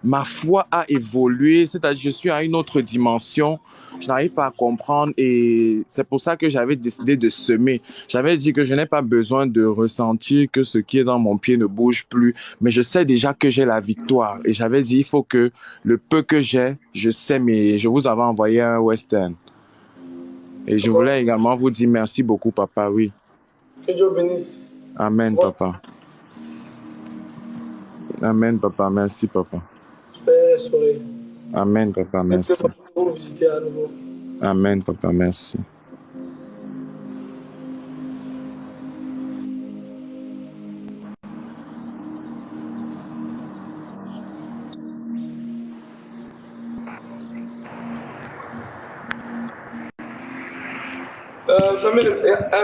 ma foi a évolué, c'est-à-dire je suis à une autre dimension. Je n'arrive pas à comprendre et c'est pour ça que j'avais décidé de semer. J'avais dit que je n'ai pas besoin de ressentir que ce qui est dans mon pied ne bouge plus, mais je sais déjà que j'ai la victoire. Et j'avais dit, il faut que le peu que j'ai, je sème et je vous avais envoyé un western. Et je voulais également vous dire merci beaucoup, papa, oui. Que Dieu bénisse. Amen, Bon, papa. Amen, papa. Merci, papa. soyez restaurés. Amen, papa. Que Dieu Merci. va vous visiter à nouveau. Amen, papa. Merci.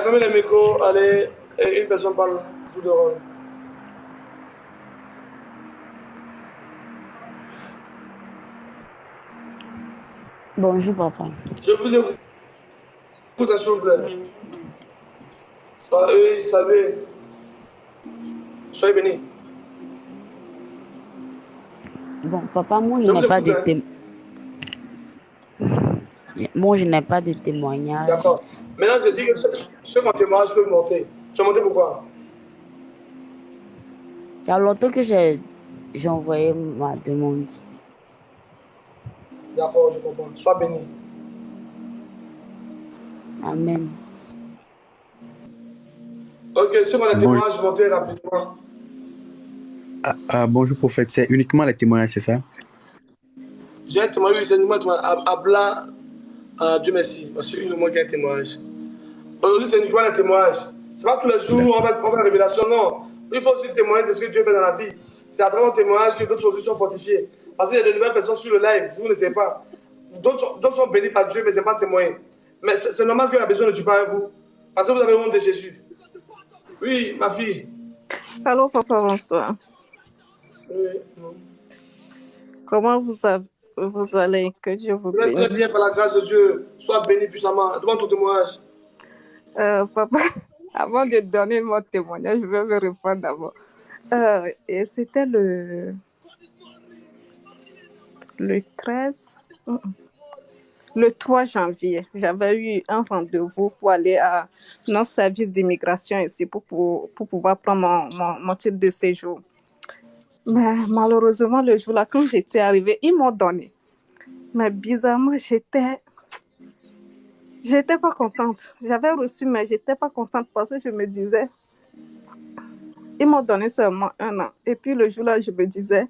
Fermez les micros, allez, une personne parle tout de rôle. Bonjour, papa. Je vous écoute, s'il vous plaît. Salut. Soyez bénis. Bon, papa, moi, je Je n'ai vous pas écoute. de moi, je n'ai pas de témoignage. D'accord. Maintenant, je dis que ce mon témoignage peut monter. Tu as monté pourquoi? y a longtemps que j'ai envoyé ma demande. D'accord, je comprends. Sois béni. Amen. Ok, sur les Bonjour. témoignages, montez rapidement. Bonjour prophète, c'est uniquement les témoignages, c'est ça? J'ai un témoignage, c'est uniquement un témoignage. Abla, Dieu merci, parce qu'il nous manque un témoignage. Aujourd'hui, c'est uniquement un témoignage. C'est pas tous les jours on va la révélation, non. Il faut aussi témoigner de ce que Dieu fait dans la vie. C'est à travers le témoignage que d'autres choses sont fortifiées. Parce qu'il y a de nouvelles personnes sur le live, si vous ne savez pas. D'autres sont bénis par Dieu, mais ce n'est pas témoigné. Mais c'est normal qu'il y ait besoin de Dieu par vous. Parce que vous avez honte de Jésus. Oui, ma fille. Allô, papa, bonsoir. Oui. Comment vous allez? Que Dieu vous Vous êtes bénisse. très bien par la grâce de Dieu. Sois béni puissamment. Demande ton témoignage. Papa, avant de donner mon témoignage, je vais me répondre d'abord. Et c'était le 13, le 3 janvier. J'avais eu un rendez-vous pour aller à notre service d'immigration ici pour pouvoir prendre mon titre de séjour. Mais malheureusement, le jour-là, quand j'étais arrivée, ils m'ont donné. Mais bizarrement, j'étais pas contente. J'avais reçu, mais j'étais pas contente parce que je me disais, ils m'ont donné seulement 1 an. Et puis le jour-là, je me disais,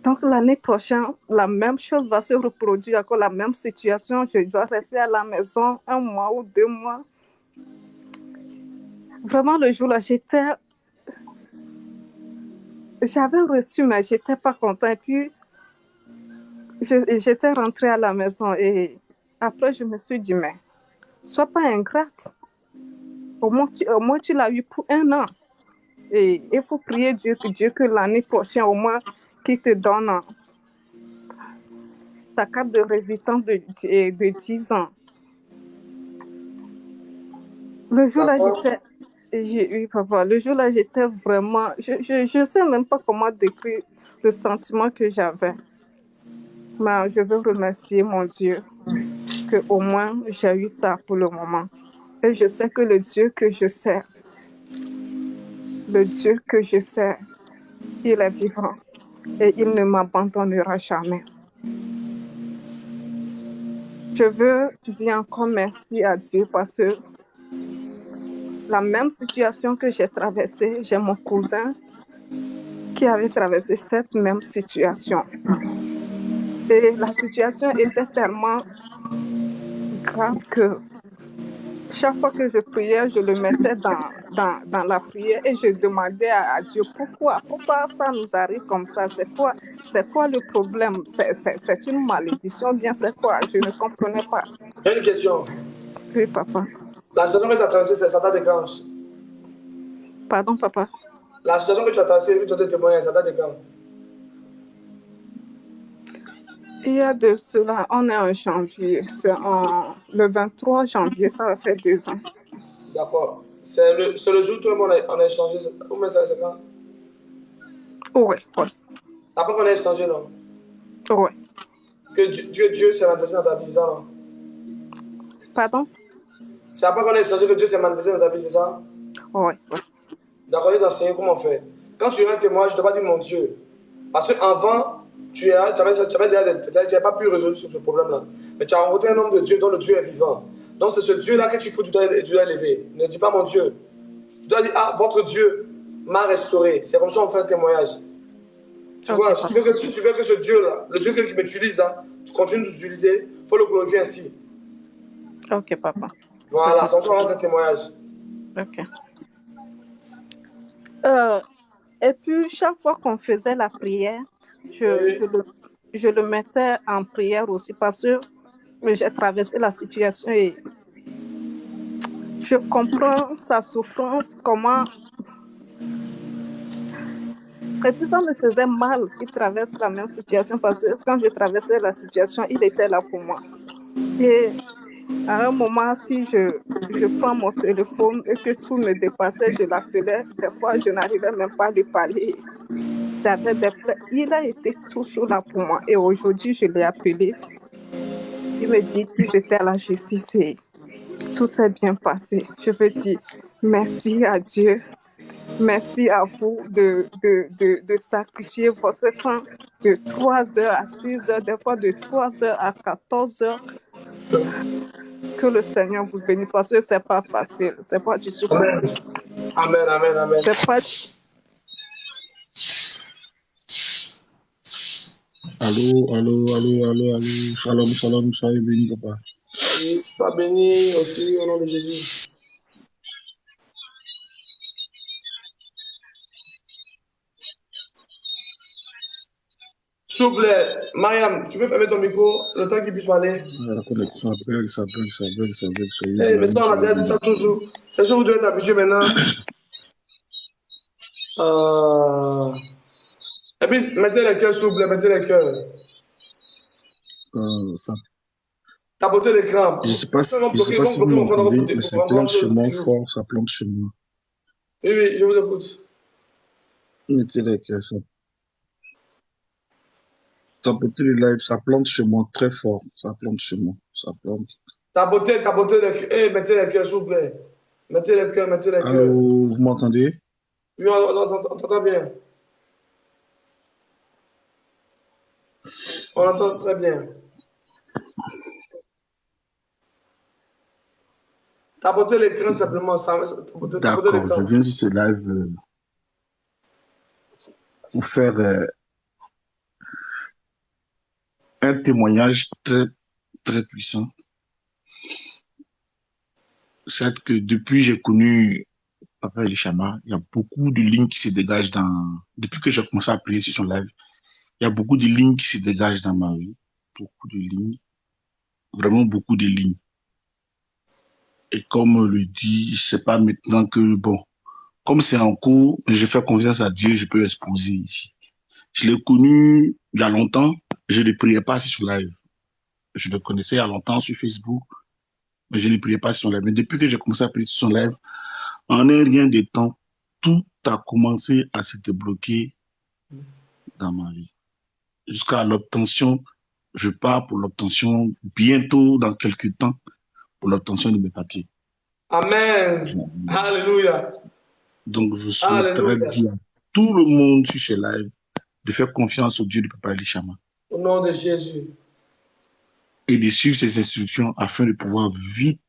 donc l'année prochaine, la même chose va se reproduire, encore la même situation. Je dois rester à la maison 1 mois ou 2 mois. Vraiment, le jour-là, j'avais reçu, mais j'étais pas contente. Et puis, j'étais rentrée à la maison et après, je me suis dit, mais sois pas ingrate. Au moins, tu l'as eu pour 1 an. Et il faut prier Dieu que l'année prochaine, au moins, qu'il te donne ta carte de résistance de 10 ans. Le jour-là, papa, le jour-là, j'étais vraiment... Je sais même pas comment décrire le sentiment que j'avais. Mais je veux remercier mon Dieu qu'au moins, j'ai eu ça pour le moment. Et je sais que le Dieu que je sers, il est vivant et il ne m'abandonnera jamais. Je veux dire encore merci à Dieu parce que la même situation que j'ai traversée, j'ai mon cousin qui avait traversé cette même situation. Et la situation était tellement grave que chaque fois que je priais, je le mettais dans la prière et je demandais à Dieu pourquoi ça nous arrive comme ça, c'est quoi le problème, c'est une malédiction, bien c'est quoi, je ne comprenais pas. J'ai une question. Oui, papa. La situation que tu as traversée, ça date de quand? Pardon, papa. La situation que tu as traversée, que tu as témoigné, ça date de quand? Il y a de cela, on est en janvier, le 23 janvier, ça va faire 2 ans. D'accord. C'est le jour où tout le monde a échangé. Mais c'est quand? Oui. C'est après qu'on a échangé, non? Oui. Que Dieu s'est manifesté dans ta vie, ça, non? Pardon? C'est après qu'on a échangé que Dieu s'est manifesté dans ta vie, c'est ça? Oui. D'accord, il t'enseigner comment faire. Quand tu es un témoin, je ne dois pas dire mon Dieu. Parce qu'avant, tu n'avais pas pu résoudre ce problème-là. Mais tu as rencontré un homme de Dieu dont le Dieu est vivant. Donc c'est ce Dieu-là que tu dois élever. Ne dis pas mon Dieu. Tu dois dire, votre Dieu m'a restauré. C'est comme ça qu'on fait un témoignage. Tu vois, si tu veux que ce Dieu-là, le Dieu qui m'utilise là, tu continues de l'utiliser, il faut le glorifier ainsi. Ok, papa. Voilà, c'est comme ça qu'on fait un témoignage. Ok. Et puis, chaque fois qu'on faisait la prière, je le mettais en prière aussi parce que j'ai traversé la situation et je comprends sa souffrance, comment... Et puis, ça me faisait mal qu'il traverse la même situation parce que quand je traversais la situation, il était là pour moi. Et à un moment, si je prends mon téléphone et que tout me dépassait, je l'appelais. Des fois, je n'arrivais même pas à lui parler. Il a été toujours là pour moi. Et aujourd'hui, je l'ai appelé. Il me dit qu'ils étaient à la justice et tout s'est bien passé. Je veux dire merci à Dieu Merci à vous de sacrifier votre temps de 3 heures à 6 heures, des fois de 3 heures à 14 heures. Que le Seigneur vous bénisse parce que c'est pas facile. C'est pas du tout facile. Amen, amen, amen. C'est pas... Allô. Shalom, soyez bénis, papa. Oui, sois béni aussi au nom de Jésus. S'il vous plaît, Mariam, tu peux fermer ton micro le temps qu'il puisse parler? La connexion, ça bug. Eh, mais ça, on a déjà dit ça toujours. C'est ce que vous devez être habitué maintenant. Et puis, mettez les cœurs, s'il vous plaît, mettez les cœurs. Ça. Tapotez l'écran. Je sais pas si vous m'entendez, mais ça plante sur moi fort, ça plante sur moi. Oui, je vous écoute. Mettez les cœurs, ça. Tapotez le live, ça plante sur moi très fort. Ça plante sur moi. Ça plante. Tapotez les cœurs. Eh, mettez les cœurs, s'il vous plaît. Mettez les cœurs. Allô, vous m'entendez? Oui, on t'entend bien. On entend très bien. Tapotez l'écran simplement. D'accord, je viens sur ce live pour faire un témoignage très, très puissant. C'est que depuis j'ai connu Papa Elishama, il y a beaucoup de lignes qui se dégagent depuis que j'ai commencé à prier sur son live, il y a beaucoup de lignes qui se dégagent dans ma vie. Beaucoup de lignes. Vraiment beaucoup de lignes. Et comme on le dit, c'est pas maintenant que, bon, comme c'est en cours, je fais confiance à Dieu, je peux exposer ici. Je l'ai connu il y a longtemps, je ne priais pas sur live. Je le connaissais il y a longtemps sur Facebook, mais je ne priais pas sur son live. Mais depuis que j'ai commencé à prier sur son live, en un rien de temps, tout a commencé à se débloquer dans ma vie. Jusqu'à l'obtention, je pars pour l'obtention bientôt, dans quelques temps, pour l'obtention de mes papiers. Amen. Alléluia. Donc, je souhaiterais dire à tout le monde sur ce live de faire confiance au Dieu de Papa Elishama. Au nom de Jésus. Et de suivre ses instructions afin de pouvoir vite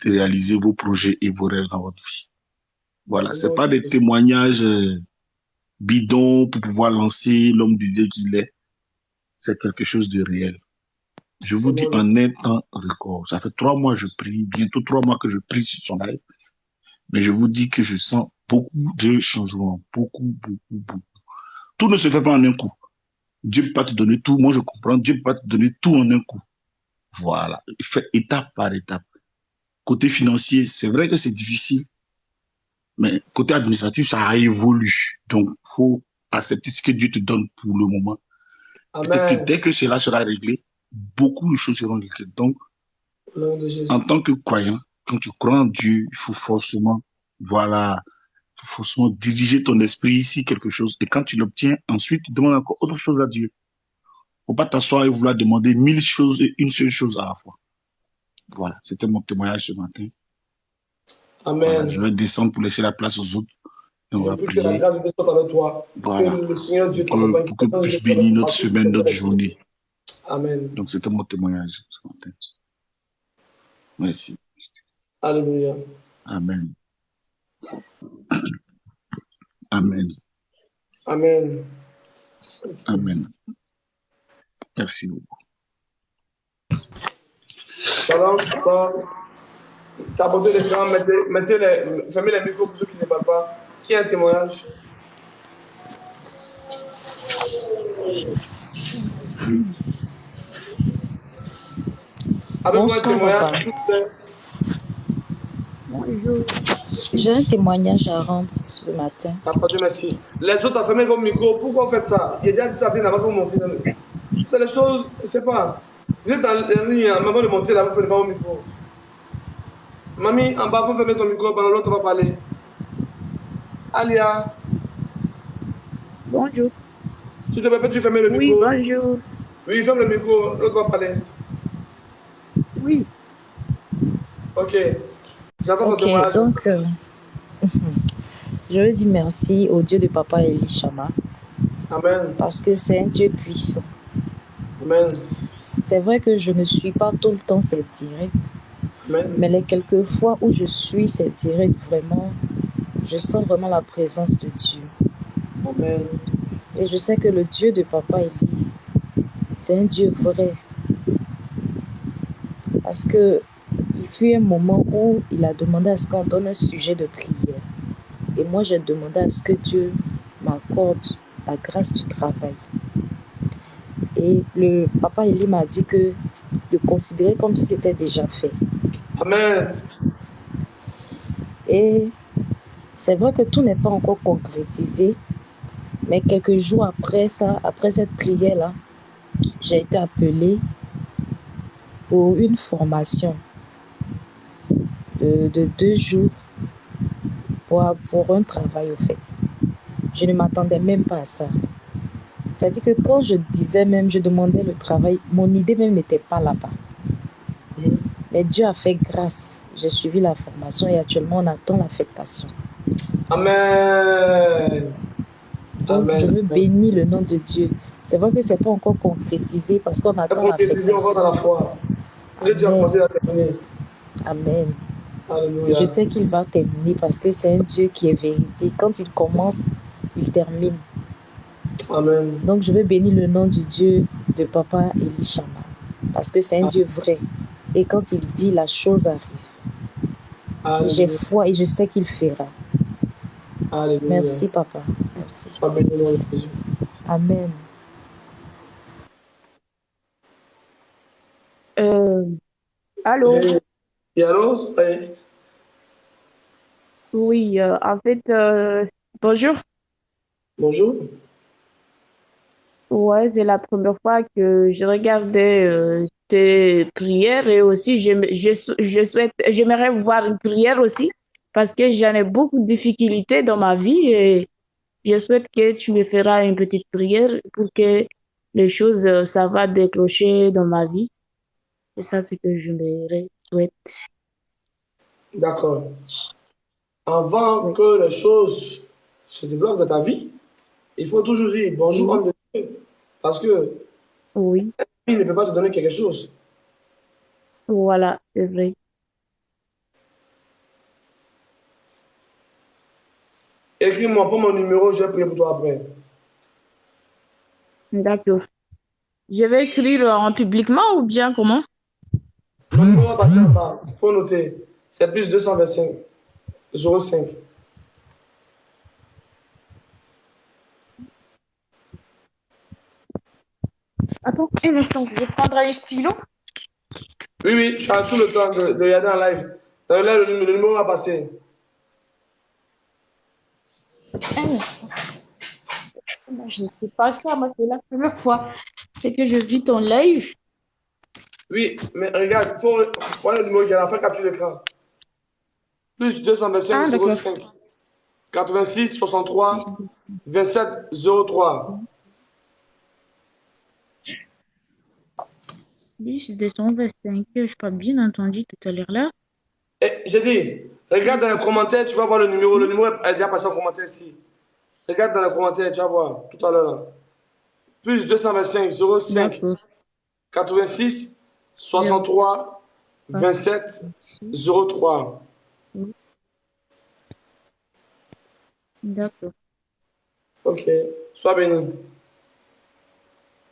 réaliser vos projets et vos rêves dans votre vie. Voilà, c'est pas des témoignages bidons pour pouvoir lancer l'homme de Dieu qu'il est. C'est quelque chose de réel. Je vous dis en un temps record. Ça fait 3 mois que je prie, bientôt 3 mois que je prie sur son live. Mais je vous dis que je sens beaucoup de changements. Beaucoup. Tout ne se fait pas en un coup. Dieu ne peut pas te donner tout. Moi, je comprends. Dieu ne peut pas te donner tout en un coup. Voilà. Il fait étape par étape. Côté financier, c'est vrai que c'est difficile. Mais côté administratif, ça évolue. Donc, il faut accepter ce que Dieu te donne pour le moment. Peut-être que dès que cela sera réglé, beaucoup de choses seront réglées. Donc, en tant que croyant, quand tu crois en Dieu, il faut forcément, diriger ton esprit ici quelque chose. Et quand tu l'obtiens, ensuite, tu demandes encore autre chose à Dieu. Faut pas t'asseoir et vouloir demander 1000 choses et une seule chose à la fois. Voilà, c'était mon témoignage ce matin. Amen. Voilà, je vais descendre pour laisser la place aux autres. Et on va prier. Que la grâce de Dieu soit avec toi. Voilà. Que le Seigneur Dieu pour que puisse bénir notre semaine, notre journée. Amen. Donc, c'était mon témoignage ce matin. Merci. Alléluia. Amen. Amen. Amen. Amen. Merci beaucoup. Shalom. Tapotez l'écran, fermez les micros pour ceux qui ne parlent pas. Qui a un témoignage? Bonsoir, j'ai un témoignage à rendre ce matin. Dieu merci. Les autres ont fermé vos micros. Pourquoi vous faites ça? Il y a déjà dit ça bien avant que vous montez. C'est les choses, je ne sais pas. Vous êtes en ligne, avant de monter là, vous ne fermez pas vos micros. Mamie, en bas, vous fermez ton micro pendant l'autre va parler. Alia. Bonjour. Tu te peux tu fermer le micro? Oui, bonjour. Oui, ferme le micro, l'autre va parler. Oui. Ok. J'entends ton Ok, témoignage. donc, Je veux dire merci au Dieu de Papa Elishama. Amen. Parce que c'est un Dieu puissant. Amen. C'est vrai que je ne suis pas tout le temps ses directs. Amen. Mais les quelques fois où je suis ses directs, vraiment, je sens vraiment la présence de Dieu. Amen. Et je sais que le Dieu de Papa Eli, c'est un Dieu vrai. Parce que il fut un moment où il a demandé à ce qu'on donne un sujet de prière. Et moi, j'ai demandé à ce que Dieu m'accorde la grâce du travail. Et le Papa Eli m'a dit que de considérer comme si c'était déjà fait. Amen. Et c'est vrai que tout n'est pas encore concrétisé, mais quelques jours après ça, après cette prière-là, j'ai été appelée pour une formation de 2 jours pour un travail au fait. Je ne m'attendais même pas à ça. C'est-à-dire que quand je disais même, je demandais le travail, mon idée même n'était pas là-bas. Mais Dieu a fait grâce. J'ai suivi la formation et actuellement on attend l'affectation. Amen. Donc Amen. je veux bénir le nom de Dieu. C'est vrai que ce n'est pas encore concrétisé parce qu'on attend l'affectation. On va dans la foi. Que Dieu a commencé à terminer. Amen. Alléluia. Je sais qu'il va terminer parce que c'est un Dieu qui est vérité. Quand il commence, il termine. Amen. Donc je veux bénir le nom du Dieu de Papa Elishama parce que c'est un Dieu vrai. Et quand il dit, la chose arrive. J'ai foi et je sais qu'il fera. Alléluia. Merci Papa. Merci. Amen. Allô? Et allô? Oui, en fait, bonjour. Bonjour. Ouais, c'est la première fois que je regardais tes prières et aussi j'aimerais voir une prière aussi parce que j'en ai beaucoup de difficultés dans ma vie et je souhaite que tu me feras une petite prière pour que les choses, ça va décrocher dans ma vie. Et ça, c'est ce que je me souhaite. D'accord. Avant que les choses se débloquent dans ta vie, il faut toujours dire bonjour, homme de Dieu. Parce que il ne peut pas te donner quelque chose. Voilà, c'est vrai. Écris-moi pour mon numéro, je vais prier pour toi après. D'accord. Je vais écrire en publiquement ou bien comment? Mon numéro va passer en bas. Il faut noter. C'est plus 225 05. Attends, un instant, je vais prendre un stylo. Oui, tu as tout le temps de regarder en live. Là, le numéro va passer. Je ne sais pas ça, moi, c'est la première fois. C'est que je vis ton live. Oui, mais regarde, il faut voir le numéro qui est à la fin, capture l'écran. Plus 225 05 86 63 27 03. Plus 225, je n'ai pas bien entendu tout à l'heure là. J'ai dit, regarde dans les commentaires, tu vas voir le numéro. Le numéro est déjà passé en commentaire ici. Regarde dans les commentaires, tu vas voir tout à l'heure là. Plus 225 05 86 63 27 03. D'accord. Ok, sois béni.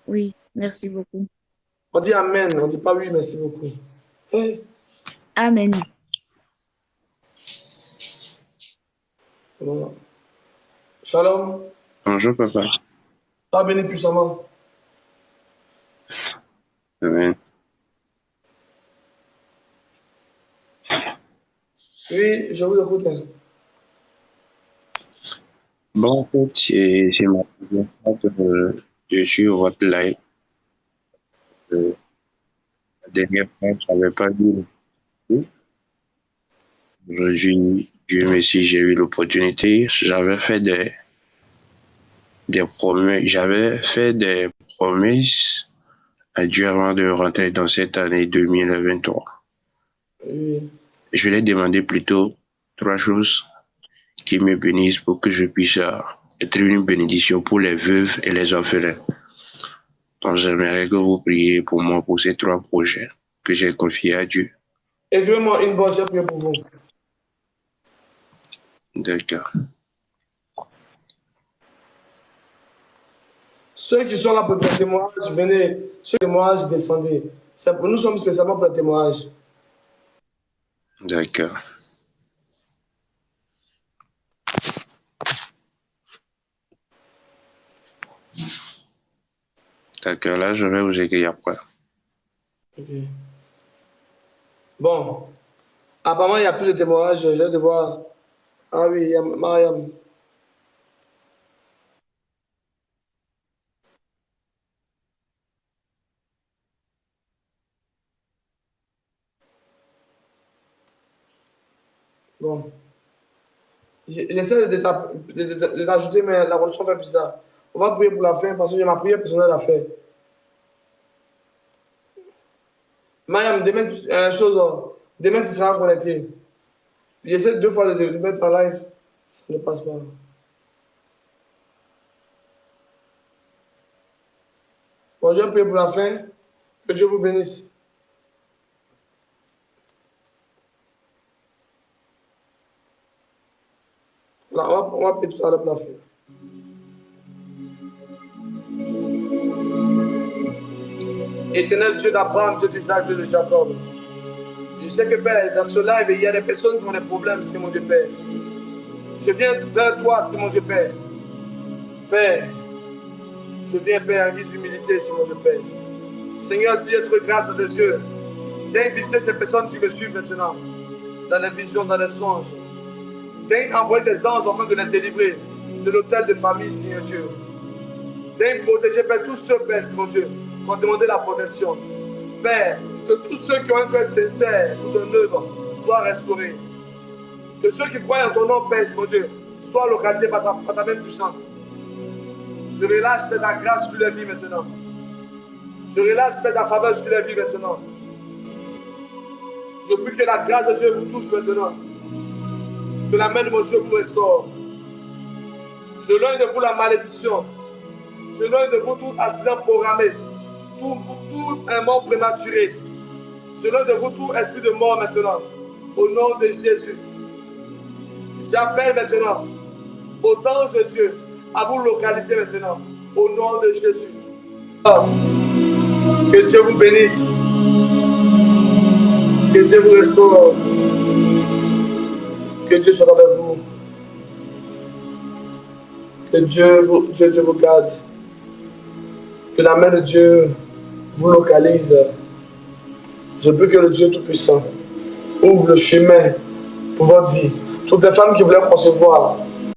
Oui, merci beaucoup. On dit Amen, on ne dit pas oui, merci beaucoup. Hey. Amen. Voilà. Shalom. Bonjour, papa. Sois béni puissamment. Amen. Oui, je vous écoute. Bon, en fait, c'est ma première fois que je suis au votre live. La dernière fois, je n'avais pas vu le Aujourd'hui, Dieu merci, j'ai eu l'opportunité. J'avais fait des promesses. J'avais fait des promesses à Dieu avant de rentrer dans cette année 2023. Oui. Je lui ai demandé plutôt 3 choses qu'il me bénisse pour que je puisse être une bénédiction pour les veuves et les orphelins. Donc, j'aimerais que vous priez pour moi pour ces 3 projets que j'ai confiés à Dieu. Écrivez-moi une bonne, j'ai prié pour vous. D'accord. Ceux qui sont là pour le témoignage, venez. Ceux qui témoignent, descendez. Nous sommes spécialement pour le témoignage. D'accord. D'accord, là, je vais vous écrire après. Ok. Bon. Apparemment, il n'y a plus de témoignage. Je vais devoir... Ah oui, il y a Mariam. Bon. J'essaie de t'ajouter, mais la religion fait bizarre. On va prier pour la fin parce que j'ai ma prière personnelle à faire. Mariam, demain tu seras connecté. J'essaie 2 fois de mettre en live, ça ne passe pas. Bon, je vais prier pour la fin. Que Dieu vous bénisse. Là, on va prier tout à l'heure pour la fin. Éternel Dieu d'Abraham, Dieu d'Isaac, Dieu de Jacob. Je sais que Père, dans ce live, il y a des personnes qui ont des problèmes, c'est mon Dieu Père. Je viens vers toi, c'est mon Dieu Père. Père, je viens Père en guise d'humilité, c'est mon Dieu Père. Seigneur, si j'ai trouvé grâce à tes yeux, viens visiter ces personnes qui me suivent maintenant, dans les visions, dans les songes. Viens envoyer des anges afin de les délivrer de l'hôtel de famille, Seigneur Dieu. Viens protéger, Père, tous ceux, Père, c'est mon Dieu, qui ont demandé la protection. Père, que tous ceux qui ont un cœur sincère pour ton œuvre soient restaurés. Que ceux qui croient en ton nom, Père, mon Dieu, soient localisés par ta main puissante. Je relâche, Père, ta grâce sur les vies maintenant. Je relâche, Père, ta faveur sur les vies maintenant. Je prie que la grâce de Dieu vous touche maintenant. Que la main de mon Dieu vous restaure. Je loin de vous la malédiction. Je loin de vous tout accident programmé. Tout un mort prématuré. Je loin de vous tout esprit de mort maintenant. Au nom de Jésus. J'appelle maintenant aux anges de Dieu à vous localiser maintenant. Au nom de Jésus. Que Dieu vous bénisse. Que Dieu vous restaure. Que Dieu soit avec vous. Que Dieu vous garde. Que la main de Dieu vous localise. Je prie que le Dieu Tout-Puissant ouvre le chemin pour votre vie. Toutes les femmes qui voulaient concevoir,